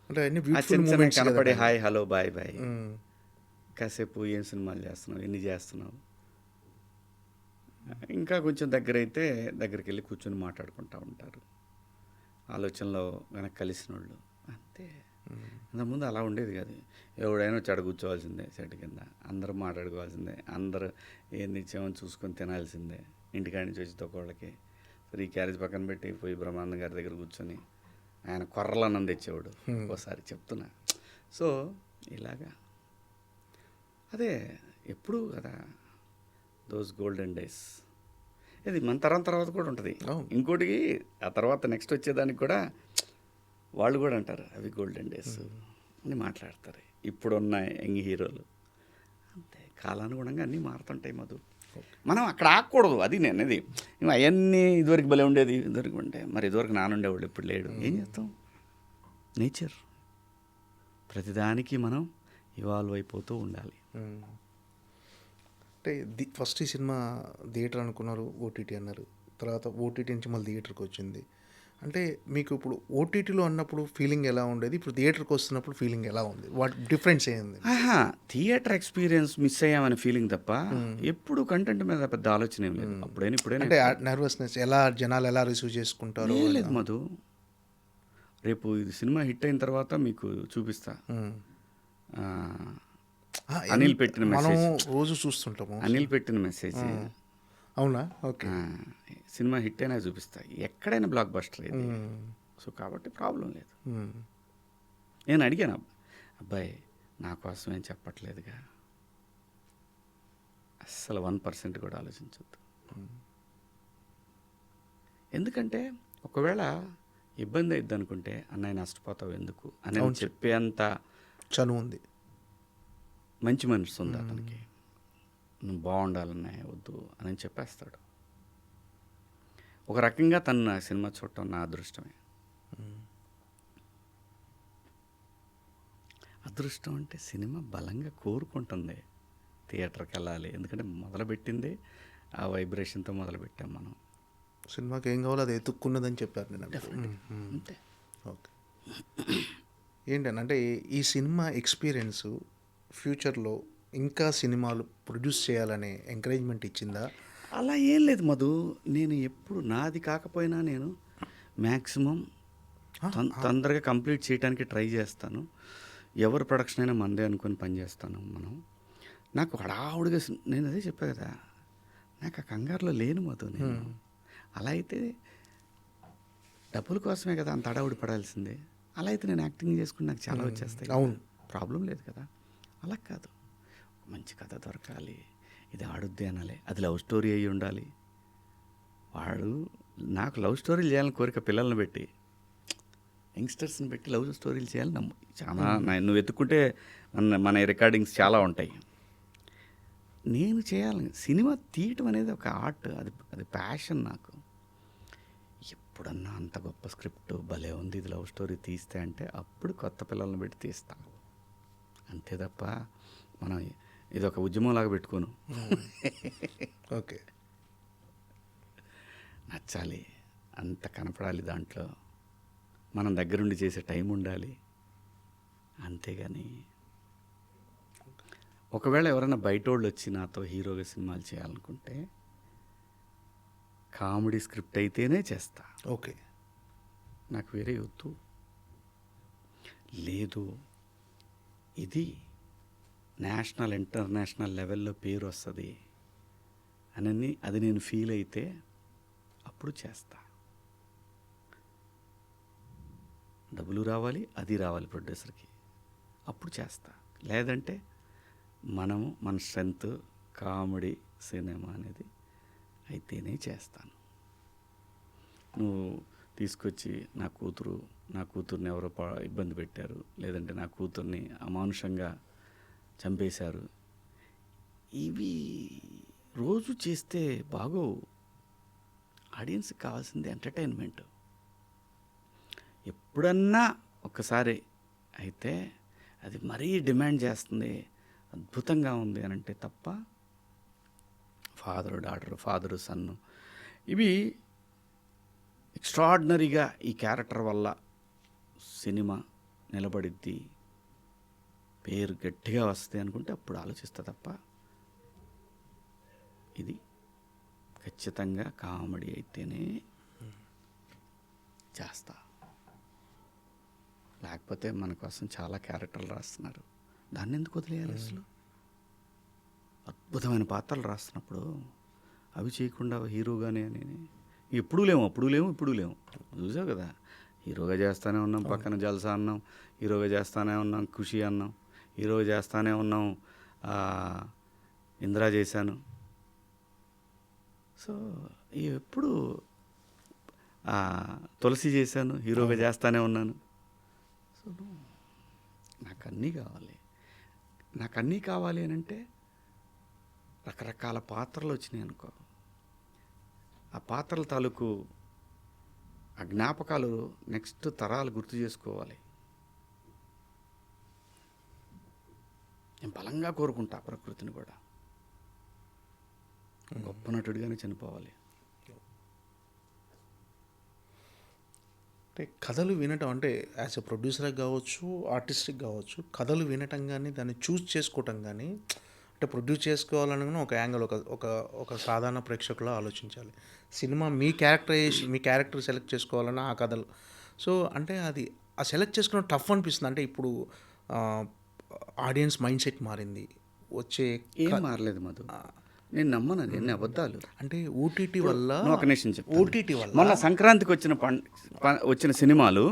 అంటే అన్ని కనపడే హాయ్ హలో బాయ్ బాయ్, కాసేపు ఏం సినిమాలు చేస్తున్నావు, ఎన్ని చేస్తున్నావు, ఇంకా కొంచెం దగ్గరికి వెళ్ళి కూర్చొని మాట్లాడుకుంటూ ఉంటారు. ఆలోచనలో వెనక్కి కలిసిన వాళ్ళు అంతే. ఇంతకుముందు అలా ఉండేది కాదు. ఎవడైనా వచ్చి ఆడ కూర్చోవాల్సిందే చెట్టు కింద, అందరూ మాట్లాడుకోవాల్సిందే, అందరూ ఏంది ఇచ్చామని చూసుకొని తినాల్సిందే. ఇంటికాడి నుంచి వచ్చి తొక్కవాళ్ళకి సరే ఈ క్యారేజ్ పక్కన పెట్టి పోయి బ్రహ్మానంద గారి దగ్గర కూర్చొని ఆయన కొర్రలు అన్నం తెచ్చేవాడు ఒకసారి చెప్తున్నా. సో ఇలాగా అదే ఎప్పుడు కదా దోస్ గోల్డెన్ డేస్. ఇది మన తరం తర్వాత కూడా ఉంటుంది. ఇంకోటి ఆ తర్వాత నెక్స్ట్ వచ్చేదానికి కూడా వాళ్ళు కూడా అంటారు అవి గోల్డెన్ డేస్ అని మాట్లాడతారు ఇప్పుడున్న యంగ్ హీరోలు. అంతే కాలానుగుణంగా అన్నీ మారుతుంటాయి మధు. మనం అక్కడ ఆగకూడదు, అది నేను అది. అవన్నీ ఇదివరకు భలే ఉండేది, ఇదివరకు ఉంటే మరి ఇదివరకు నానుండేవాళ్ళు ఇప్పుడు లేడు. ఏం చేస్తాం, నేచర్. ప్రతిదానికి మనం ఇవాల్వ్ అయిపోతూ ఉండాలి. అంటే ఫస్ట్ ఈ సినిమా థియేటర్ అనుకున్నారు, ఓటీటీ అన్నారు, తర్వాత ఓటీటీ నుంచి మళ్ళీ థియేటర్కి వచ్చింది. అంటే మీకు ఇప్పుడు ఓటీటీలో అన్నప్పుడు ఫీలింగ్ ఎలా ఉండేది, ఇప్పుడు థియేటర్కి వస్తున్నప్పుడు ఫీలింగ్ ఎలా ఉంది, వాటి డిఫరెన్స్ ఏంది? థియేటర్ ఎక్స్పీరియన్స్ మిస్ అయ్యామనే ఫీలింగ్ తప్ప ఎప్పుడు కంటెంట్ మీద పెద్ద ఆలోచన ఏం లేదు. ఇప్పుడైనా అంటే నర్వస్నెస్ ఎలా, జనాలు ఎలా రిసీవ్ చేసుకుంటారు లేదు మధు. రేపు ఇది సినిమా హిట్ అయిన తర్వాత మీకు చూపిస్తా. అనిల్ పెట్టిన మెసేజ్ రోజు చూస్తుంటాము. అనిల్ పెట్టిన మెసేజ్ అవునా? ఓకే. సినిమా హిట్ అయినా చూపిస్తా. ఎక్కడైనా బ్లాక్ బస్టర్ ఇది. సో కాబట్టి ప్రాబ్లం లేదు. నేను అడిగాను, అబ్బాయి నా కోసం ఏం చెప్పట్లేదుగా, అస్సలు 1% కూడా ఆలోచించొద్దు. ఎందుకంటే ఒకవేళ ఇబ్బంది అయిద్ది అనుకుంటే అన్నయ్య నష్టపోతావు ఎందుకు అని చెప్పేంత చనువు ఉంది, మంచి మనసు ఉంది అతనికి. నువ్వు బాగుండాలన్నాయి వద్దు అని చెప్పేస్తాడు. ఒక రకంగా తను నా సినిమా చూడటం నా అదృష్టమే. అదృష్టం అంటే సినిమా బలంగా కోరుకుంటుంది థియేటర్కి వెళ్ళాలి. ఎందుకంటే మొదలుపెట్టింది ఆ వైబ్రేషన్తో మొదలుపెట్టాం మనం. సినిమాకి ఏం కావాలో అది ఎత్తుక్కున్నదని చెప్పారు నేను. అంతే. ఓకే. ఏంటంటే ఈ సినిమా ఎక్స్పీరియన్స్ ఫ్యూచర్లో ఇంకా సినిమాలు ప్రొడ్యూస్ చేయాలనే ఎంకరేజ్మెంట్ ఇచ్చిందా? అలా ఏం లేదు మధు. నేను ఎప్పుడు నాది కాకపోయినా నేను మ్యాక్సిమం తొందరగా కంప్లీట్ చేయడానికి ట్రై చేస్తాను. ఎవరు ప్రొడక్షన్ అయినా మందే అనుకొని పనిచేస్తాను. నాకు హడావుడిగా నేను అదే చెప్పా కదా, నాకు ఆ కంగారులో లేను మధు. నేను అలా అయితే డబ్బుల కోసమే కదా అంత హడావుడి పడాల్సిందే. అలా అయితే నేను యాక్టింగ్ చేసుకుని నాకు చాలా వచ్చేస్తాయి. అవును, ప్రాబ్లం లేదు కదా. అలా కాదు, మంచి కథ దొరకాలి, ఇది ఆడుద్ది అనాలి, అది లవ్ స్టోరీ అయ్యి ఉండాలి. వాడు నాకు లవ్ స్టోరీలు చేయాలని కోరిక, పిల్లల్ని పెట్టి యంగ్స్టర్స్ని పెట్టి లవ్ స్టోరీలు చేయాలని చాలా. నువ్వు వెతుక్కుంటే మన రికార్డింగ్స్ చాలా ఉంటాయి. నేను చేయాలని సినిమా తీయటం అనేది ఒక ఆర్ట్, అది ప్యాషన్ నాకు. ఎప్పుడన్నా అంత గొప్ప స్క్రిప్ట్ భలే ఉంది, ఇది లవ్ స్టోరీ తీస్తే అంటే అప్పుడు కొత్త పిల్లల్ని పెట్టి తీస్తా. అంతే తప్ప మనం ఇది ఒక ఉద్యమంలాగా పెట్టుకోను. ఓకే. నచ్చాలి, అంత కనపడాలి, దాంట్లో మనం దగ్గరుండి చేసే టైం ఉండాలి. అంతేగాని ఒకవేళ ఎవరైనా బయట వాళ్ళు వచ్చి నాతో హీరోగా సినిమాలు చేయాలనుకుంటే కామెడీ స్క్రిప్ట్ అయితేనే చేస్తా. ఓకే. నాకు వేరే వద్దు. లేదు ఇది నేషనల్ ఇంటర్నేషనల్ లెవెల్లో పేరు వస్తుంది అని అది నేను ఫీల్ అయితే అప్పుడు చేస్తా. డబ్బులు రావాలి, అది రావాలి ప్రొడ్యూసర్కి, అప్పుడు చేస్తా. లేదంటే మన స్ట్రెంత్ కామెడీ సినిమా అనేది అయితేనే చేస్తాను. నువ్వు తీసుకొచ్చి నా కూతుర్ని ఎవరో ఇబ్బంది పెట్టారు, లేదంటే నా కూతుర్ని అమానుషంగా చంపేశారు, ఇవి రోజు చేస్తే బాగోవు. ఆడియన్స్కి కావాల్సింది ఎంటర్టైన్మెంట్. ఎప్పుడన్నా ఒక్కసారి అయితే అది మరీ డిమాండ్ చేస్తుంది, అద్భుతంగా ఉంది అని అంటే తప్ప ఫాదరు డాటరు, ఫాదరు సన్ను, ఇవి ఎక్స్ట్రాడినరీగా ఈ క్యారెక్టర్ వల్ల సినిమా నిలబడిద్ది, పేరు గట్టిగా వస్తుంది అనుకుంటే అప్పుడు ఆలోచిస్తా తప్ప ఇది ఖచ్చితంగా కామెడీ అయితేనే చేస్తా. లేకపోతే మన కోసం చాలా క్యారెక్టర్లు రాస్తున్నారు, దాన్ని ఎందుకు వదిలేయాలి అసలు? అద్భుతమైన పాత్రలు రాస్తున్నప్పుడు అవి చేయకుండా హీరోగానే అని ఎప్పుడూ లేము, అప్పుడు లేము, ఇప్పుడు లేము. చూసావు కదా, హీరోగా చేస్తానే ఉన్నాం, పక్కన జల్సా అన్నాం, హీరోగా చేస్తానే ఉన్నాం, ఖుషి అన్నాం, హీరోగా చేస్తానే ఉన్నాం, ఇందిరా చేశాను. సో ఎప్పుడు తులసి చేశాను, హీరోగా చేస్తానే ఉన్నాను. సో నాకు అన్నీ కావాలి. నాకు అన్నీ కావాలి అని అంటే రకరకాల పాత్రలు వచ్చినాయి అనుకో, ఆ పాత్రల తాలూకు ఆ జ్ఞాపకాలు నెక్స్ట్ తరాలు గుర్తు చేసుకోవాలి. నేను బలంగా కోరుకుంటా ప్రకృతిని కూడా, గొప్ప నటుడిగానే చనిపోవాలి. అంటే కథలు వినటం అంటే యాజ్ ఎ ప్రొడ్యూసర్కి కావచ్చు, ఆర్టిస్ట్కి కావచ్చు, కథలు వినటం కానీ దాన్ని చూస్ చేసుకోవటం కానీ, అంటే ప్రొడ్యూస్ చేసుకోవాలని ఒక యాంగిల్, ఒక ఒక సాధారణ ప్రేక్షకులు ఆలోచించాలి. సినిమా మీ క్యారెక్టర్ సెలెక్ట్ చేసుకోవాలన్నా ఆ కథలు. సో అంటే అది ఆ సెలెక్ట్ చేసుకున్న టఫ్ అనిపిస్తుంది. అంటే ఇప్పుడు ఆడియన్స్ మైండ్ సెట్ మారింది. వచ్చే ఏం మారలేదు మధు, నేను నమ్మను అది, అన్ని అబద్ధాలు. అంటే ఓటీటీ వల్ల, ఒక నిమిషం చెప్తాను. ఓటీటీ వల్ల మొన్న సంక్రాంతికి వచ్చిన సినిమాలు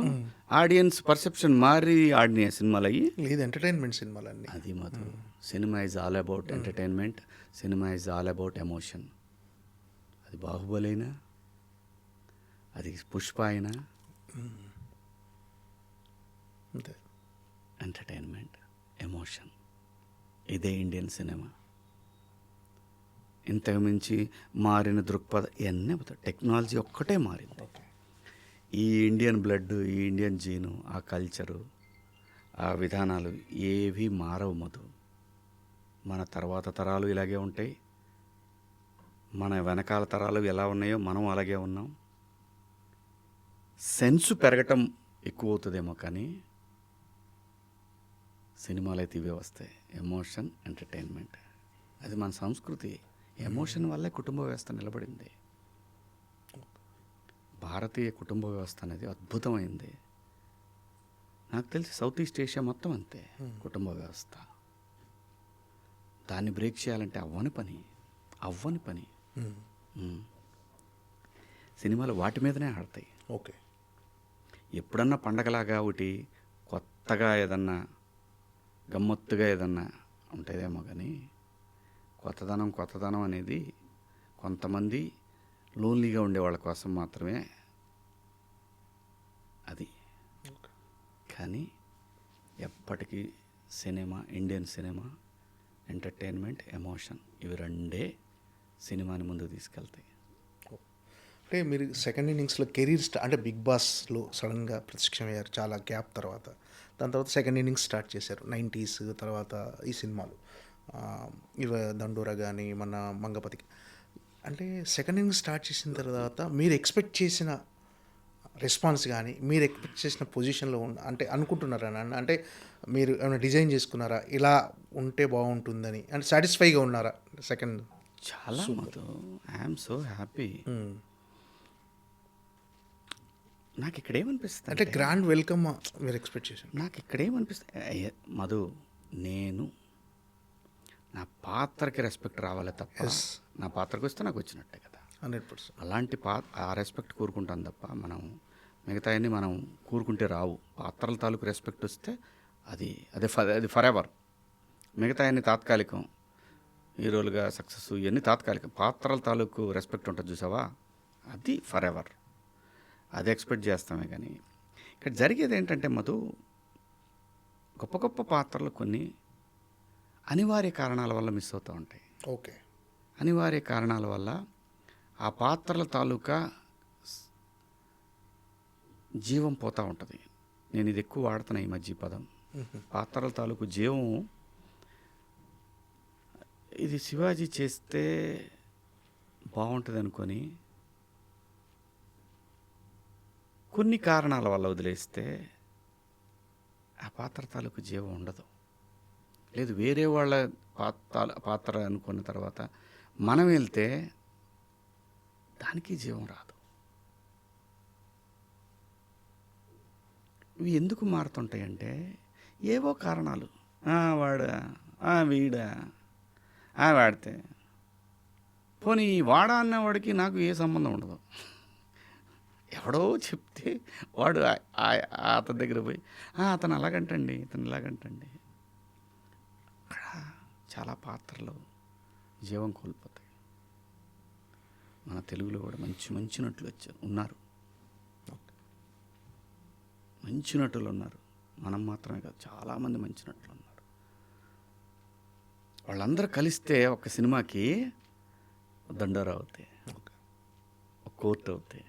ఆడియన్స్ పర్సెప్షన్ మారి ఆడినాయి సినిమాలు అయ్యి. లేదు, ఎంటర్టైన్మెంట్ సినిమాలన్నీ. అది Madhu, cinema is all about entertainment, cinema is all about emotion. అది బాహుబలి అయినా, అది పుష్ప అయినా, అంతే. ఎంటర్టైన్మెంట్, ఎమోషన్, ఇదే ఇండియన్ సినిమా. ఇంతకు మించి మారిన దృక్పథం ఇవన్నీ టెక్నాలజీ ఒక్కటే మారింది. ఈ ఇండియన్ బ్లడ్, ఈ ఇండియన్ జీను, ఆ కల్చరు, ఆ విధానాలు ఏవి మారవు మధు. మన తర్వాత తరాలు ఇలాగే ఉంటాయి, మన వెనకాల తరాలు ఎలా ఉన్నాయో మనం అలాగే ఉన్నాం. సెన్సు పెరగటం ఎక్కువ అవుతుందేమో, కానీ సినిమాలు అయితే ఇవే వస్తాయి. ఎమోషన్, ఎంటర్టైన్మెంట్, అది మన సంస్కృతి. ఎమోషన్ వల్లే కుటుంబ వ్యవస్థ నిలబడింది. భారతీయ కుటుంబ వ్యవస్థ అనేది అద్భుతమైంది. నాకు తెలిసి సౌత్ ఈస్ట్ ఏషియా మొత్తం అంతే కుటుంబ వ్యవస్థ. దాన్ని బ్రేక్ చేయాలంటే అవ్వని పని. సినిమాలు వాటి మీదనే ఆడతాయి. ఓకే. ఎప్పుడన్నా పండగలాగా ఒకటి కొత్తగా ఏదన్నా గమ్మత్తుగా ఏదన్నా ఉంటుందేమో, కానీ కొత్తదనం అనేది కొంతమంది లోన్లీగా ఉండే వాళ్ళ కోసం మాత్రమే అది. కానీ ఎప్పటికీ cinema, Indian cinema, entertainment, emotion, ఇవి రెండే సినిమాని ముందుకు తీసుకెళ్తాయి. అంటే మీరు సెకండ్ ఇన్నింగ్స్లో కెరీర్ అంటే బిగ్ బాస్లో సడన్గా ప్రత్యక్షమయ్యారు చాలా గ్యాప్ తర్వాత. దాని తర్వాత సెకండ్ ఇన్నింగ్స్ స్టార్ట్ చేశారు 90s తర్వాత ఈ సినిమాలు, ఇవ దండోరా కానీ మన మంగపతికి. అంటే సెకండ్ ఇన్నింగ్స్ స్టార్ట్ చేసిన తర్వాత మీరు ఎక్స్పెక్ట్ చేసిన రెస్పాన్స్ కానీ, మీరు ఎక్స్పెక్ట్ చేసిన పొజిషన్లో అంటే అనుకుంటున్నారా? అంటే మీరు ఏమైనా డిజైన్ చేసుకున్నారా ఇలా ఉంటే బాగుంటుందని? అంటే సాటిస్ఫైగా ఉన్నారా? సెకండ్ చాలా ఐఎమ్ సో హ్యాపీ. నాకు ఇక్కడ ఏమనిపిస్తుంది అంటే గ్రాండ్ వెల్కమ్ మీరు ఎక్స్పెక్ట్ చేశారు. నాకు ఇక్కడ ఏమనిపిస్తుంది మధు, నేను నా పాత్రకి రెస్పెక్ట్ రావాలి తప్ప, నా పాత్రకు వస్తే నాకు వచ్చినట్టే కదా. 100%. అలాంటి ఆ రెస్పెక్ట్ కోరుకుంటాను తప్ప మనం మిగతా అన్నీ మనం కోరుకుంటే రావు. పాత్రల తాలూకు రెస్పెక్ట్ వస్తే అది ఫర్ ఎవర్. మిగతా అన్నీ తాత్కాలికం, హీరోలుగా సక్సెస్ ఇవన్నీ తాత్కాలికం. పాత్రల తాలూకు రెస్పెక్ట్ ఉంటుంది చూసావా, అది ఫర్ ఎవర్. అది ఎక్స్పెక్ట్ చేస్తామే. కానీ ఇక్కడ జరిగేది ఏంటంటే మధు, గొప్ప గొప్ప పాత్రలు కొన్ని అనివార్య కారణాల వల్ల మిస్ అవుతూ ఉంటాయి. ఓకే. అనివార్య కారణాల వల్ల ఆ పాత్రల తాలూకా జీవం పోతూ ఉంటుంది. నేను ఇది ఎక్కువ వాడుతున్నా ఈ మధ్య పదం, పాత్రల తాలూకు జీవం. ఇది శివాజీ చేస్తే బాగుంటుంది అనుకొని కొన్ని కారణాల వల్ల వదిలేస్తే ఆ పాత్ర తాలూకు జీవం ఉండదు. లేదు, వేరే వాళ్ళ పాత్ర అనుకున్న తర్వాత మనం వెళ్తే దానికి జీవం రాదు. ఇవి ఎందుకు మారుతుంటాయంటే ఏవో కారణాలు. వాడా, వీడా, వాడితే పోనీ ఈ వాడా అన్నవాడికి నాకు ఏ సంబంధం ఉండదు. ఎవడో చెప్తే వాడు అతని దగ్గర పోయి అతను అలాగంటండి, ఇతను ఇలాగంటండి. అక్కడ చాలా పాత్రలు జీవం కోల్పోతాయి. మన తెలుగులో కూడా మంచి మంచి నటులు ఉన్నారు, మంచి నటులు ఉన్నారు. మనం మాత్రమే కాదు, చాలామంది మంచి నటులు ఉన్నారు. వాళ్ళందరూ కలిస్తే ఒక సినిమాకి దండోరా అవుతాయి, ఒక కోర్టు అవుతాయి.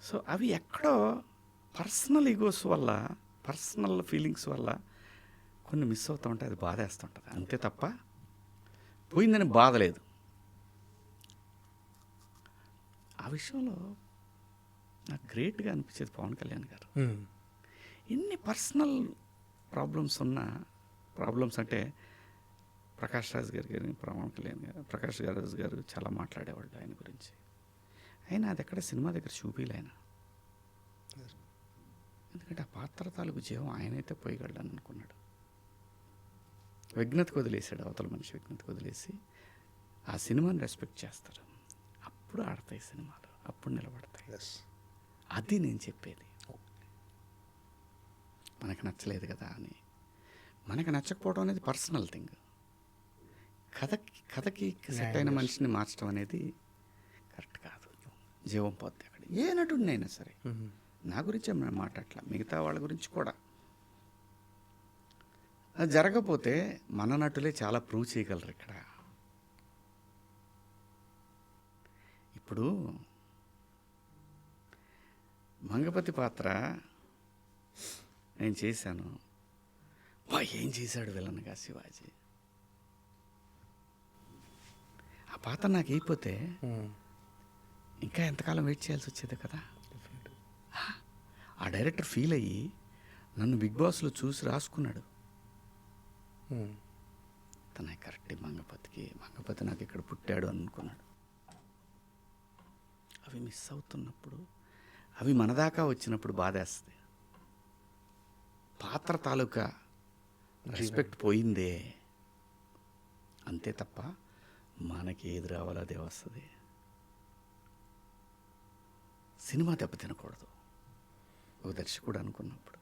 సో అవి ఎక్కడో పర్సనల్ ఈగోస్ వల్ల, పర్సనల్ ఫీలింగ్స్ వల్ల కొన్ని మిస్ అవుతూ ఉంటాయి. అది బాధేస్తుంటుంది అంతే తప్ప పోయిందని బాధ లేదు. ఆ విషయంలో నాకు గ్రేట్గా అనిపించేది పవన్ కళ్యాణ్ గారు. ఎన్ని పర్సనల్ ప్రాబ్లమ్స్ ఉన్నా, ప్రాబ్లమ్స్ అంటే ప్రకాష్ రాజ్ గారు కానీ పవన్ కళ్యాణ్ గారు, ప్రకాష్ రాజ్ గారు చాలా మాట్లాడేవాళ్ళు ఆయన గురించి. అయినా అది ఎక్కడ సినిమా దగ్గర చూపిలే ఆయన. ఎందుకంటే ఆ పాత్ర తాలూకు జీవం ఆయనైతే పోయగలడని అనుకున్నాడు. విఘ్నతకు వదిలేశాడు, అవతల మనిషి విఘ్నతకు వదిలేసి ఆ సినిమాని రెస్పెక్ట్ చేస్తారు. అప్పుడు ఆడతాయి సినిమాలు, అప్పుడు నిలబడతాయి. అది నేను చెప్పేది. మనకు నచ్చలేదు కదా అని, మనకు నచ్చకపోవడం అనేది పర్సనల్ థింగ్. కథకి సెట్ అయిన మనిషిని మార్చడం అనేది కరెక్ట్ కాదు. జీవం పోద్ది అక్కడ. ఏ నటుడినైనా సరే, నా గురించి మనం మాట్లాడట్లా, మిగతా వాళ్ళ గురించి కూడా. అది జరగకపోతే మన నటులే చాలా ప్రూవ్ చేయగలరు ఇక్కడ. ఇప్పుడు మంగపతి పాత్ర నేను చేశాను. ఏం చేశాడు విలన్గా శివాజీ. ఆ పాత్ర నాకు అయిపోతే ఇంకా ఎంతకాలం వెయిట్ చేయాల్సి వచ్చేది కదా. ఆ డైరెక్టర్ ఫీల్ అయ్యి నన్ను బిగ్ బాస్లో చూసి రాసుకున్నాడు. తన కరెక్ట్ మంగపతి నాకు ఇక్కడ పుట్టాడు అనుకున్నాడు. అవి మిస్ అవుతున్నప్పుడు, అవి మన దాకా వచ్చినప్పుడు బాధేస్తుంది. పాత్ర తాలూకా రెస్పెక్ట్ పోయిందే అంతే తప్ప మనకి ఏది రావాలో అదే వస్తుంది. సినిమా దెబ్బతినకూడదు ఒక దర్శకుడు అనుకున్నప్పుడు.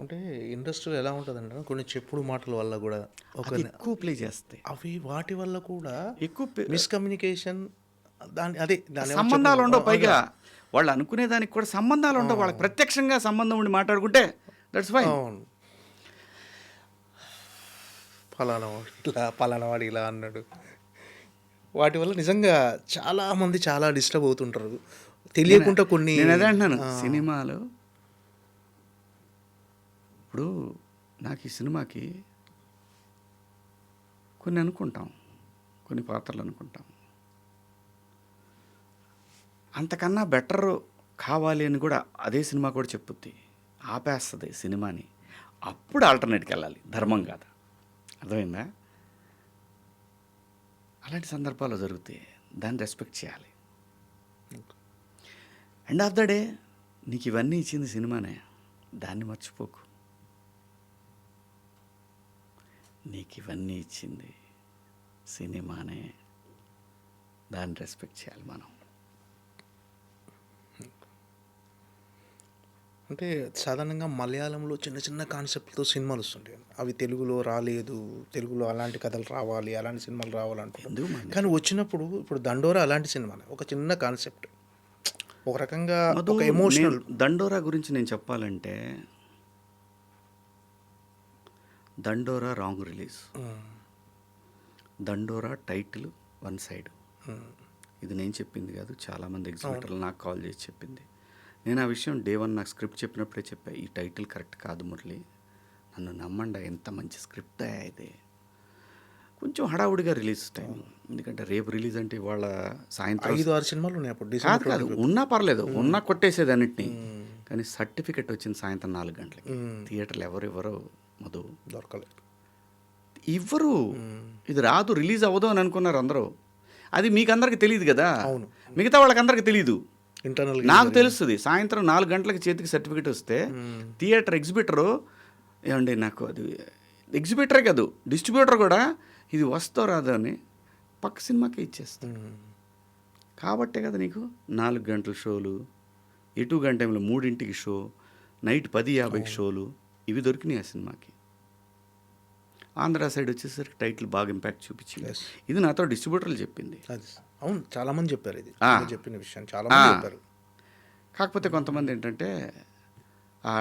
అంటే ఇండస్ట్రీలో ఎలా ఉంటుందంటే కొన్ని చెప్పుడు మాటల వల్ల కూడా ఒక ఎక్కువ ప్లే చేస్తాయి. అవి వాటి వల్ల కూడా ఎక్కువ మిస్కమ్యూనికేషన్, దాని సంబంధాలు ఉండవు. పైగా వాళ్ళు అనుకునే దానికి కూడా సంబంధాలు ఉండవు. వాళ్ళకి ప్రత్యక్షంగా సంబంధం ఉండి మాట్లాడుకుంటే దట్స్ ఫైన్. పలానా వాడు ఇలా అన్నాడు. వాటి వల్ల నిజంగా చాలామంది చాలా డిస్టర్బ్ అవుతుంటారు తెలియకుండా. కొన్ని నేను అదే అంటున్నాను, సినిమాలు ఇప్పుడు నాకు ఈ సినిమాకి కొన్ని అనుకుంటాం, కొన్ని పాత్రలు అనుకుంటాం, అంతకన్నా బెటర్ కావాలి అని కూడా అదే సినిమా కూడా చెప్పుద్ది, ఆపేస్తుంది సినిమాని. అప్పుడు ఆల్టర్నేట్కి వెళ్ళాలి, ధర్మం కాదు. అర్థమైందా? అలాంటి సందర్భాలు జరుగుతాయి, దాన్ని రెస్పెక్ట్ చేయాలి. ఎండ్ ఆఫ్ ద డే నీకు ఇవన్నీ ఇచ్చింది సినిమానే, దాన్ని మర్చిపోకు. నీకు ఇవన్నీ ఇచ్చింది సినిమానే, దాన్ని రెస్పెక్ట్ చేయాలి మనం. అంటే సాధారణంగా మలయాళంలో చిన్న చిన్న కాన్సెప్ట్తో సినిమాలు వస్తుంటాయి. అవి తెలుగులో రాలేదు, తెలుగులో అలాంటి కథలు రావాలి, అలాంటి సినిమాలు రావాలంటారు. కానీ వచ్చినప్పుడు ఇప్పుడు దండోరా అలాంటి సినిమానే, ఒక చిన్న కాన్సెప్ట్, ఒక రకంగా ఒక ఎమోషనల్. దండోరా గురించి నేను చెప్పాలంటే, దండోరా రాంగ్ రిలీజ్. దండోరా టైటిల్ వన్ సైడ్. ఇది నేను చెప్పింది కాదు, చాలామంది ఎగ్జిబిటర్లు నాకు కాల్ చేసి చెప్పింది. నేను ఆ విషయం డే 1 నాకు స్క్రిప్ట్ చెప్పినప్పుడే చెప్పా, ఈ టైటిల్ కరెక్ట్ కాదు మురళి, నన్ను నమ్మండి, ఎంత మంచి స్క్రిప్ట్ అయితే. కొంచెం హడావుడిగా రిలీజ్ టైం, ఎందుకంటే రేపు రిలీజ్ అంటే ఇవాళ సాయంత్రం 5-6 సినిమాలు ఉన్నాయి అప్పుడు. కాదు ఉన్నా పర్లేదు, ఉన్నా కొట్టేసేది అన్నిటినీ. కానీ సర్టిఫికెట్ వచ్చింది సాయంత్రం 4 గంటలకి. థియేటర్లు ఎవరెవరో మధు దొరకలేదు, ఇవ్వరు. ఇది రాదు, రిలీజ్ అవ్వదు అని అనుకున్నారు అందరూ. అది మీకు అందరికి తెలియదు కదా, అవును, మిగతా వాళ్ళకి అందరికి తెలియదు. ఇంటర్నల్ నాకు తెలుస్తుంది. సాయంత్రం 4 గంటలకి చేతికి సర్టిఫికేట్ వస్తే థియేటర్ ఎగ్జిబిటరు ఏమండి నాకు అది ఎగ్జిబిటరే కాదు డిస్ట్రిబ్యూటర్ కూడా ఇది వస్తో రాదో అని పక్క సినిమాకే ఇచ్చేస్తాను. కాబట్టే కదా నీకు 4 గంటల షోలు, ఎటు గంట టైంలో 3ంటికి షో, నైట్ 10:50కి షోలు ఇవి దొరికినాయి ఆ సినిమాకి. ఆంధ్ర సైడ్ వచ్చేసరికి టైటిల్ బాగా ఇంపాక్ట్ చూపించింది. ఇది నాతో డిస్ట్రిబ్యూటర్లు చెప్పింది. అవును, చాలా మంది చెప్పారు ఇది చెప్పిన విషయం, చాలా ఆ. మంది చెప్పారు. కాకపోతే కొంతమంది ఏంటంటే ఆ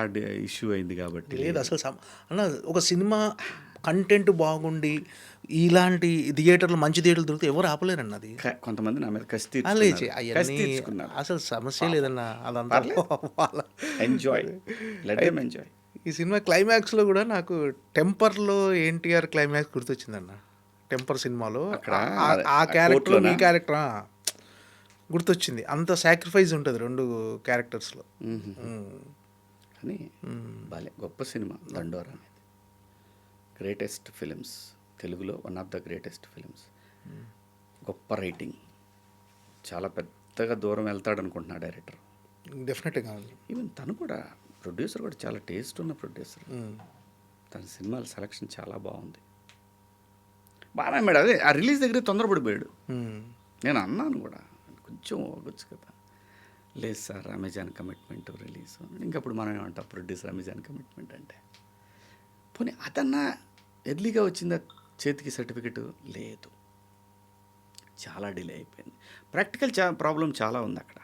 ఇష్యూ అయింది కాబట్టి లేదు అసలు అన్న ఒక సినిమా కంటెంట్ బాగుండి ఇలాంటి థియేటర్లు మంచి థియేటర్లు దొరికితే ఎవరు ఆపలేరన్న అది. కొంతమంది నా మీద కసి అవన్నీ అసలు సమస్య లేదన్న, అదంతా వాళ్ళ ఎంజాయ్, లెట్ దెమ్ ఎంజాయ్. ఈ సినిమా క్లైమాక్స్లో కూడా నాకు టెంపర్లో ఎన్టీఆర్ క్లైమాక్స్ గుర్తొచ్చిందన్న. టెంపర్ సినిమాలో ఆ క్యారెక్టర్ మీ క్యారెక్టర్ గుర్తొచ్చింది. అంత సాక్రిఫైస్ ఉంటుంది 2 క్యారెక్టర్స్లో. కానీ భలే గొప్ప సినిమా దండోరా అనేది. గ్రేటెస్ట్ ఫిలిమ్స్, తెలుగులో one of the greatest films. గొప్ప రైటింగ్, చాలా పెద్దగా దూరం వెళ్తాడు అనుకుంటున్నా డైరెక్టర్. డెఫినెట్గా ఈవెన్ తను కూడా ప్రొడ్యూసర్ కూడా చాలా టేస్ట్ ఉన్న ప్రొడ్యూసర్. తన సినిమాల సెలక్షన్ చాలా బాగుంది. బాగా మేడం అదే ఆ రిలీజ్ దగ్గర తొందరపడిపోయాడు. నేను అన్నాను కూడా కొంచెం అవ్వచ్చు కదా. లేదు సార్ అమెజాన్ కమిట్మెంట్ రిలీజ్. ఇంకప్పుడు మనం ఏమంటాం ప్రొడ్యూసర్ అమెజాన్ కమిట్మెంట్ అంటే. పోనీ అదన్నా ఎర్లీగా వచ్చిందా చేతికి సర్టిఫికెట్? లేదు, చాలా డిలే అయిపోయింది. ప్రాక్టికల్ ప్రాబ్లం చాలా ఉంది అక్కడ.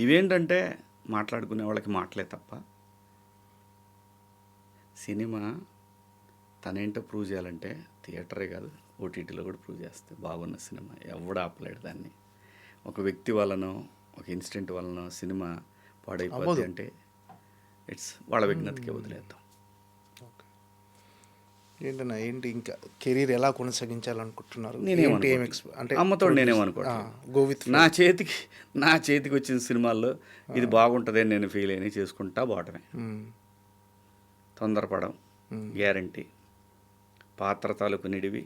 ఇవేంటంటే మాట్లాడుకునే వాళ్ళకి మాటలే తప్ప సినిమా తనేంటో ప్రూవ్ చేయాలంటే థియేటరే కాదు ఓటీటీలో కూడా ప్రూవ్ చేస్తే బాగున్న సినిమా ఎవడు ఆపలేడు దాన్ని. ఒక వ్యక్తి వలనో ఒక ఇన్సిడెంట్ వలన సినిమా పాడైపోద్ది అంటే ఇట్స్ వాళ్ళ విఘ్నతకే వదిలేద్దాం. ఏంటన్నా ఏంటి ఇంకా కెరీర్ ఎలా కొనసాగించాలనుకుంటున్నారు? అంటే అమ్మతో నేనేమనుకోవట్లేదు. నా చేతికి వచ్చిన సినిమాల్లో ఇది బాగుంటుంది అని నేను ఫీల్ అయినా చేసుకుంటా బాటమే. తొందరపడం గ్యారంటీ. పాత్ర తాలూకు నిడివి,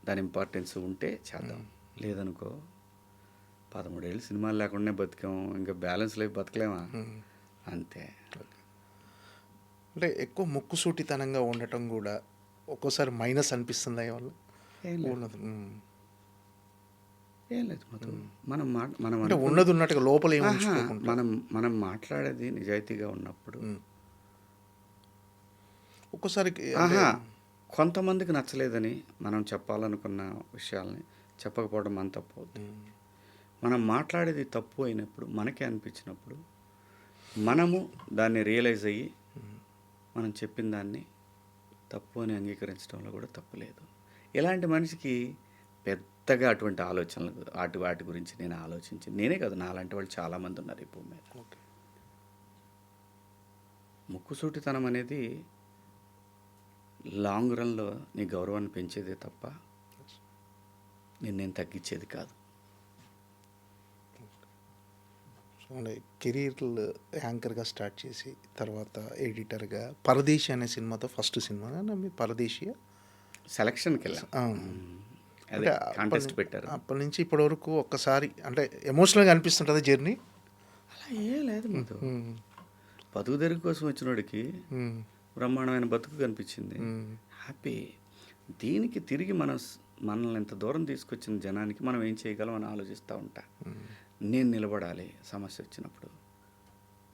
దాని ఇంపార్టెన్స్ ఉంటే చేద్దాం. లేదనుకో 13 ఏళ్ళు సినిమాలు లేకుండా బతికాం, ఇంకా బ్యాలెన్స్ లైఫ్ బతకలేమా? అంతే. అంటే ఎక్కువ ముక్కుసూటితనంగా ఉండటం కూడా ఒక్కోసారి మైనస్ అనిపిస్తుంది వల్ల. ఏం లేదు మనం అంటే ఉన్నది ఉన్నట్టుగా లోపల మనం మాట్లాడేది నిజాయితీగా ఉన్నప్పుడు ఒక్కోసారి కొంతమందికి నచ్చలేదని మనం చెప్పాలనుకున్న విషయాల్ని చెప్పకపోవడం మన తప్పు అవుతుంది. మనం మాట్లాడేది తప్పు అయినప్పుడు మనకే అనిపించినప్పుడు మనము దాన్ని రియలైజ్ అయ్యి మనం చెప్పిన దాన్ని తప్పు అని అంగీకరించడంలో కూడా తప్పు లేదు. ఇలాంటి మనిషికి పెద్దగా అటువంటి ఆలోచనలు వాటి గురించి నేను ఆలోచించి నేనే కాదు నాలాంటి వాళ్ళు చాలామంది ఉన్నారు ఈ భూమి మీద. ముక్కుసూటితనం అనేది లాంగ్ రన్లో నీ గౌరవాన్ని పెంచేదే తప్ప నేను తగ్గించేది కాదు. కెరీర్ యాంకర్గా స్టార్ట్ చేసి తర్వాత ఎడిటర్గా పరదేశి అనే సినిమాతో ఫస్ట్ సినిమా మీ పరదేశి సెలక్షన్కి వెళ్ళాం. అదే కాంటెస్ట్ పెట్టారు. అప్పటి నుంచి ఇప్పటి వరకు ఒక్కసారి అంటే ఎమోషనల్గా అనిపిస్తుంటుంది జర్నీ? అలా ఏం లేదు. బతుకు తెరుగు కోసం వచ్చినోడికి బ్రహ్మాండమైన బతుకు కనిపించింది, హ్యాపీ. దీనికి తిరిగి మనల్ని ఎంత దూరం తీసుకొచ్చిన జనానికి మనం ఏం చేయగలం అని ఆలోచిస్తూ ఉంటా. నేను నిలబడాలి, సమస్య వచ్చినప్పుడు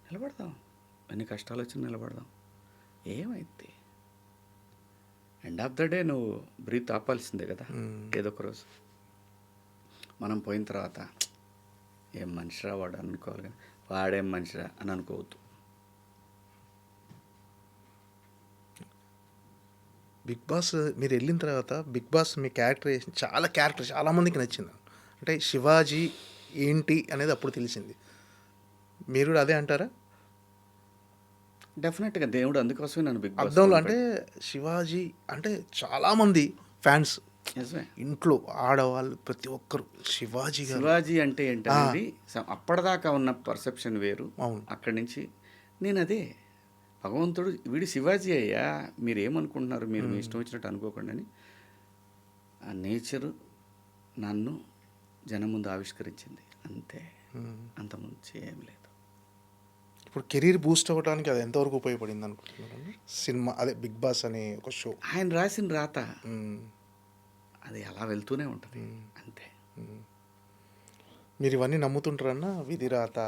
నిలబడదాం, ఎన్ని కష్టాలు వచ్చినా నిలబడదాం. ఏమైంది ఎండ్ ఆఫ్ ద డే నువ్వు బ్రీత్ ఆపాల్సిందే కదా ఏదో ఒక రోజు. మనం పోయిన తర్వాత ఏం మనిషిరా వాడు అనుకోవాలి, కానీ వాడేం మనిషిరా అని అనుకోవద్దు. బిగ్ బాస్ మీరు వెళ్ళిన తర్వాత బిగ్ బాస్ మీ క్యారెక్టరైజేషన్ చాలా మందికి నచ్చింది. అంటే శివాజీ ఏంటి అనేది అప్పుడు తెలిసింది. మీరు కూడా అదే అంటారా? డెఫినెట్గా దేవుడు అందుకోసమే నన్ను బిగ్ బాస్ అర్థంలో అంటే శివాజీ అంటే చాలామంది ఫ్యాన్స్ ఇంట్లో ఆడవాళ్ళు ప్రతి ఒక్కరు శివాజీ అంటే ఏంటనేది అప్పటిదాకా ఉన్న పర్సెప్షన్ వేరు. అక్కడి నుంచి నేను అదే భగవంతుడు వీడి శివాజీ అయ్యా, మీరు ఏమనుకుంటున్నారు, మీరు మీ ఇష్టం వచ్చినట్టు అనుకోకండి అని ఆ నేచరు నన్ను జనం ముందు ఆవిష్కరించింది అంతే. అంత ముందు ఏం లేదు. ఇప్పుడు కెరీర్ బూస్ట్ అవ్వడానికి అది ఎంతవరకు ఉపయోగపడింది అనుకుంటున్నాను? సినిమా అదే బిగ్ బాస్ అనే ఒక షో. ఆయన రాసిన రాత అది అలా వెళ్తూనే ఉంటుంది అంతే. మీరు ఇవన్నీ నమ్ముతుంటారన్నా? విధి రాత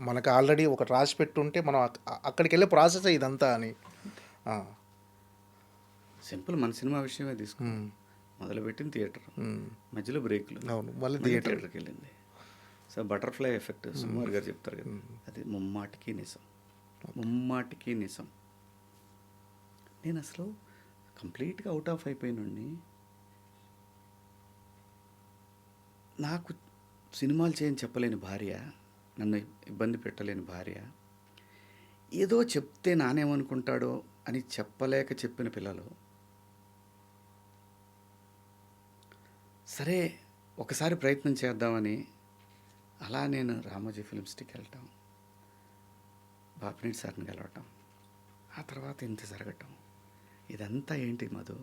మనకు ఆల్రెడీ ఒకటి రాసి పెట్టుంటే మనం అక్కడికి వెళ్ళే ప్రాసెస్ ఇదంతా అని. సింపుల్ మన సినిమా విషయమే తీసుకున్నాం. మొదలుపెట్టిన థియేటర్, మధ్యలో బ్రేక్లు, అవును, మళ్ళీ థియేటర్కి వెళ్ళింది. సో బటర్ఫ్లై ఎఫెక్ట్ సుమార్ గారు చెప్తారు కదా, అది ముమ్మాటికి నిజం, ముమ్మాటికి నిజం. నేను అసలు కంప్లీట్గా అవుట్ ఆఫ్ అయిపోయినండి. నాకు సినిమాలు చేయని చెప్పలేని భార్య, నన్ను ఇబ్బంది పెట్టలేని భార్య, ఏదో చెప్తే నానేమనుకుంటాడో అని చెప్పలేక చెప్పిన పిల్లలు, సరే ఒకసారి ప్రయత్నం చేద్దామని అలా నేను రామోజీ ఫిల్మ్ సిటీకి వెళ్ళటం, బాపినేని సార్ని కలవటం, ఆ తర్వాత ఇంత జరగటం, ఇదంతా ఏంటి మధు?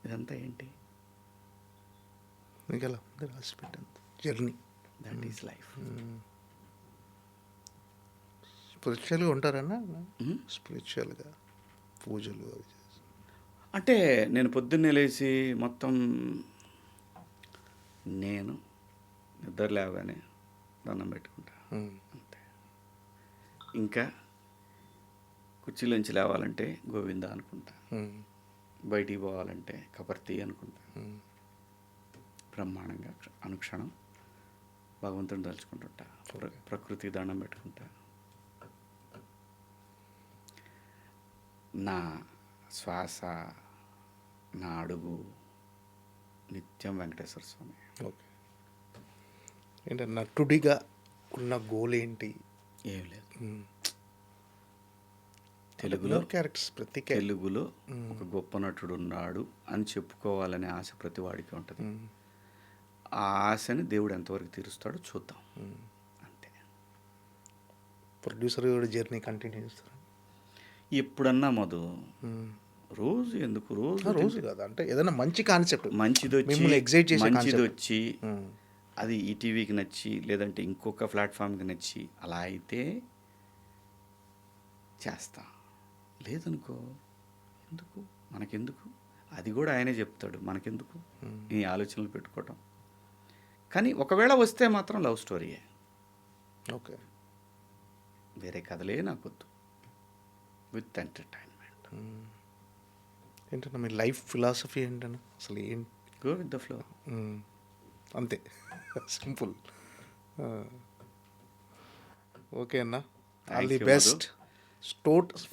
ఇదంతా ఏంటి? మిగల రాసి పెట్టాను జర్నీ. That is life. స్పిరిచువల్గా ఉంటారన్నా? స్పిరిచువల్గా పూజలు అవి అంటే నేను పొద్దున్నే లేచి మొత్తం నేను నిద్ర లేవగానే దండం పెట్టుకుంటా అంతే. ఇంకా కుర్చీలోంచి లేవాలంటే గోవింద అనుకుంటా, బయటికి పోవాలంటే కబర్తీ అనుకుంటా, బ్రహ్మాండంగా అనుక్షణం భగవంతుని తలుచుకుంటుంటా, ప్రకృతి దండం పెట్టుకుంటా. నా శ్వాస, నా అడుగు నిత్యం వెంకటేశ్వర స్వామి. ఓకే. ఏంటంటే నటుడిగా ఉన్న గోల్ ఏంటి? ఏం లేదు. తెలుగులో క్యారెక్టర్స్, ప్రతి తెలుగులో ఒక గొప్ప నటుడు ఉన్నాడు అని చెప్పుకోవాలనే ఆశ ప్రతి వాడికి ఉంటుంది. ఆ ఆశని దేవుడు ఎంతవరకు తీరుస్తాడో చూద్దాం అంతే. ప్రొడ్యూసర్ జర్నీ కంటిన్యూ చేస్తారు ఎప్పుడన్నా మధు? రోజు ఎందుకు? రోజు కాదు, అంటే ఏదైనా మంచి కాన్సెప్ట్, మంచిది వచ్చి అది ఈటీవీకి నచ్చి లేదంటే ఇంకొక ప్లాట్ఫామ్కి నచ్చి అలా అయితే చేస్తా, లేదనుకో ఎందుకు, మనకెందుకు? అది కూడా ఆయనే చెప్తాడు, మనకెందుకు ఈ ఆలోచనలు పెట్టుకోవటం. కానీ ఒకవేళ వస్తే మాత్రం లవ్ స్టోరీయే. ఓకే. వేరే కథలే నాకొద్దు, విత్ ఎంటర్టైన్మెంట్. ఏంటన్నా మీ లైఫ్ ఫిలాసఫీ ఏంటన్నా అసలు? ఏంటి? గో విత్ ద ఫ్లో, అంతే, సింపుల్. ఓకే అన్న, ఆల్ ది బెస్ట్.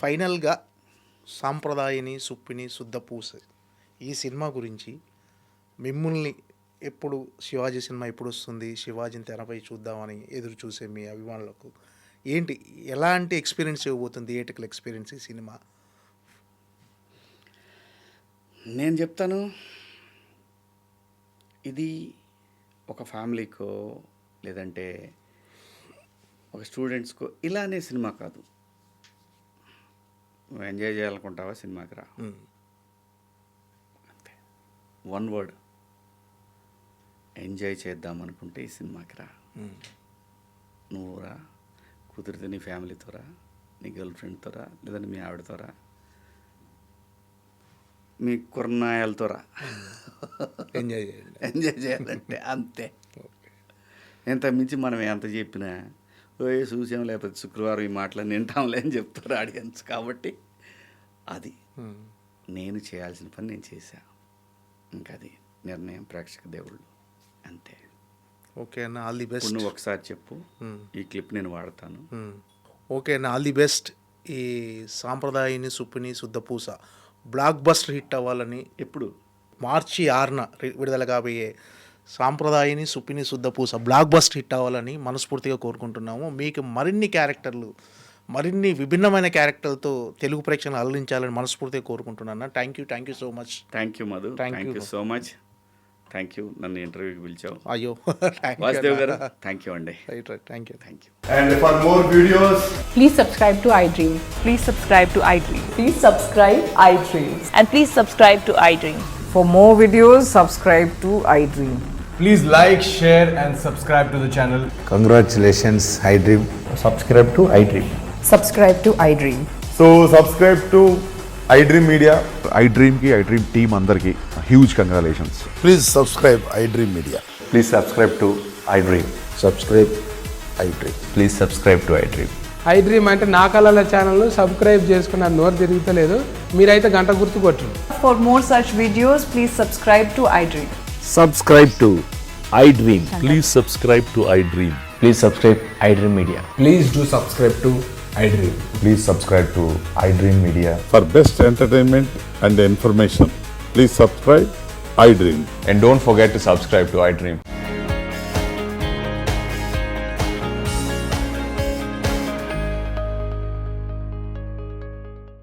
ఫైనల్గా సాంప్రదాయని సుప్పిని శుద్ధ పూస ఈ సినిమా గురించి మిమ్మల్ని ఎప్పుడు, శివాజీ సినిమా ఎప్పుడు వస్తుంది, శివాజీని తెరపై చూద్దామని ఎదురు చూసే మీ అభిమానులకు ఏంటి, ఎలాంటి ఎక్స్పీరియన్స్ ఇవ్వబోతుంది, థియేటికల్ ఎక్స్పీరియన్స్ ఈ సినిమా? నేను చెప్తాను, ఇది ఒక ఫ్యామిలీకో లేదంటే ఒక స్టూడెంట్స్కో ఇలానే సినిమా కాదు. నువ్వు ఎంజాయ్ చేయాలనుకుంటావా సినిమాకి రా అంతే. వన్ వర్డ్, ఎంజాయ్ చేద్దాం అనుకుంటే ఈ సినిమాకి రా. నువ్వు రా, కుదిరితే నీ ఫ్యామిలీతో రా, నీ గర్ల్ ఫ్రెండ్తో రా, లేదంటే మీ ఆవిడతో రా, మీ కుర్నాయాలతో రా, ఎంజాయ్ చేయాలంటే అంతే. ఎంత మించి మనం ఎంత చెప్పినా చూసాం, లేకపోతే శుక్రవారం ఈ మాటలన్నీ వింటాంలే అని చెప్తారు ఆడియన్స్. కాబట్టి అది నేను చేయాల్సిన పని నేను చేశా, ఇంకా అది నిర్ణయం ప్రేక్షక దేవుళ్ళు అంతే. ఓకే అన్న, ఆల్ ది బెస్ట్. నువ్వు ఒకసారి చెప్పు, ఈ క్లిప్ నేను వాడతాను. ఓకే అన్న, ఆల్ ది బెస్ట్. ఈ సాంప్రదాయని సుప్పిని శుద్ధ పూస బ్లాక్ బస్టర్ హిట్ అవ్వాలని, ఎప్పుడు మార్చి 6న విడుదల కాబోయే సాంప్రదాయని సుప్పిని శుద్ధ పూస బ్లాక్ బస్టర్ హిట్ అవ్వాలని మనస్ఫూర్తిగా కోరుకుంటున్నాము. మీకు మరిన్ని క్యారెక్టర్లు, మరిన్ని విభిన్నమైన క్యారెక్టర్లతో తెలుగు ప్రేక్షకులను అలరించాలని మనస్ఫూర్తిగా కోరుకుంటున్నాను. Thank you so much. Thank you Madhu, thank you so much. Thank you, నన్ను ఇంటర్వ్యూకి పిలిచావు. అయ్యో, వాసుదేవ్ గారు థ్యాంక్ యూ అండి. Thank you. And for more videos, please subscribe to iDream. Please subscribe to iDream. Please subscribe iDream. And please subscribe to iDream. For more videos, subscribe to iDream. Please like, share, and subscribe to the channel. Congratulations, iDream. Subscribe to iDream. Subscribe to iDream. So subscribe to iDream Media. iDream ki iDream team అందరికి huge congratulations. Please subscribe iDream Media. Please subscribe to iDream. Subscribe iDream. Please subscribe to iDream. iDream అంటే నా కళల ఛానల్ సబ్స్క్రైబ్ చేసుకున్న నోరు తిరుగుతలేదు మీరైతే గంట గుర్తు కొట్టు For more such videos, please subscribe to iDream. Subscribe to iDream. Please subscribe to iDream. Please subscribe iDream Media. Please do subscribe to iDream. Please subscribe to iDream Media. For best entertainment and information, please subscribe iDream. And don't forget to subscribe to iDream.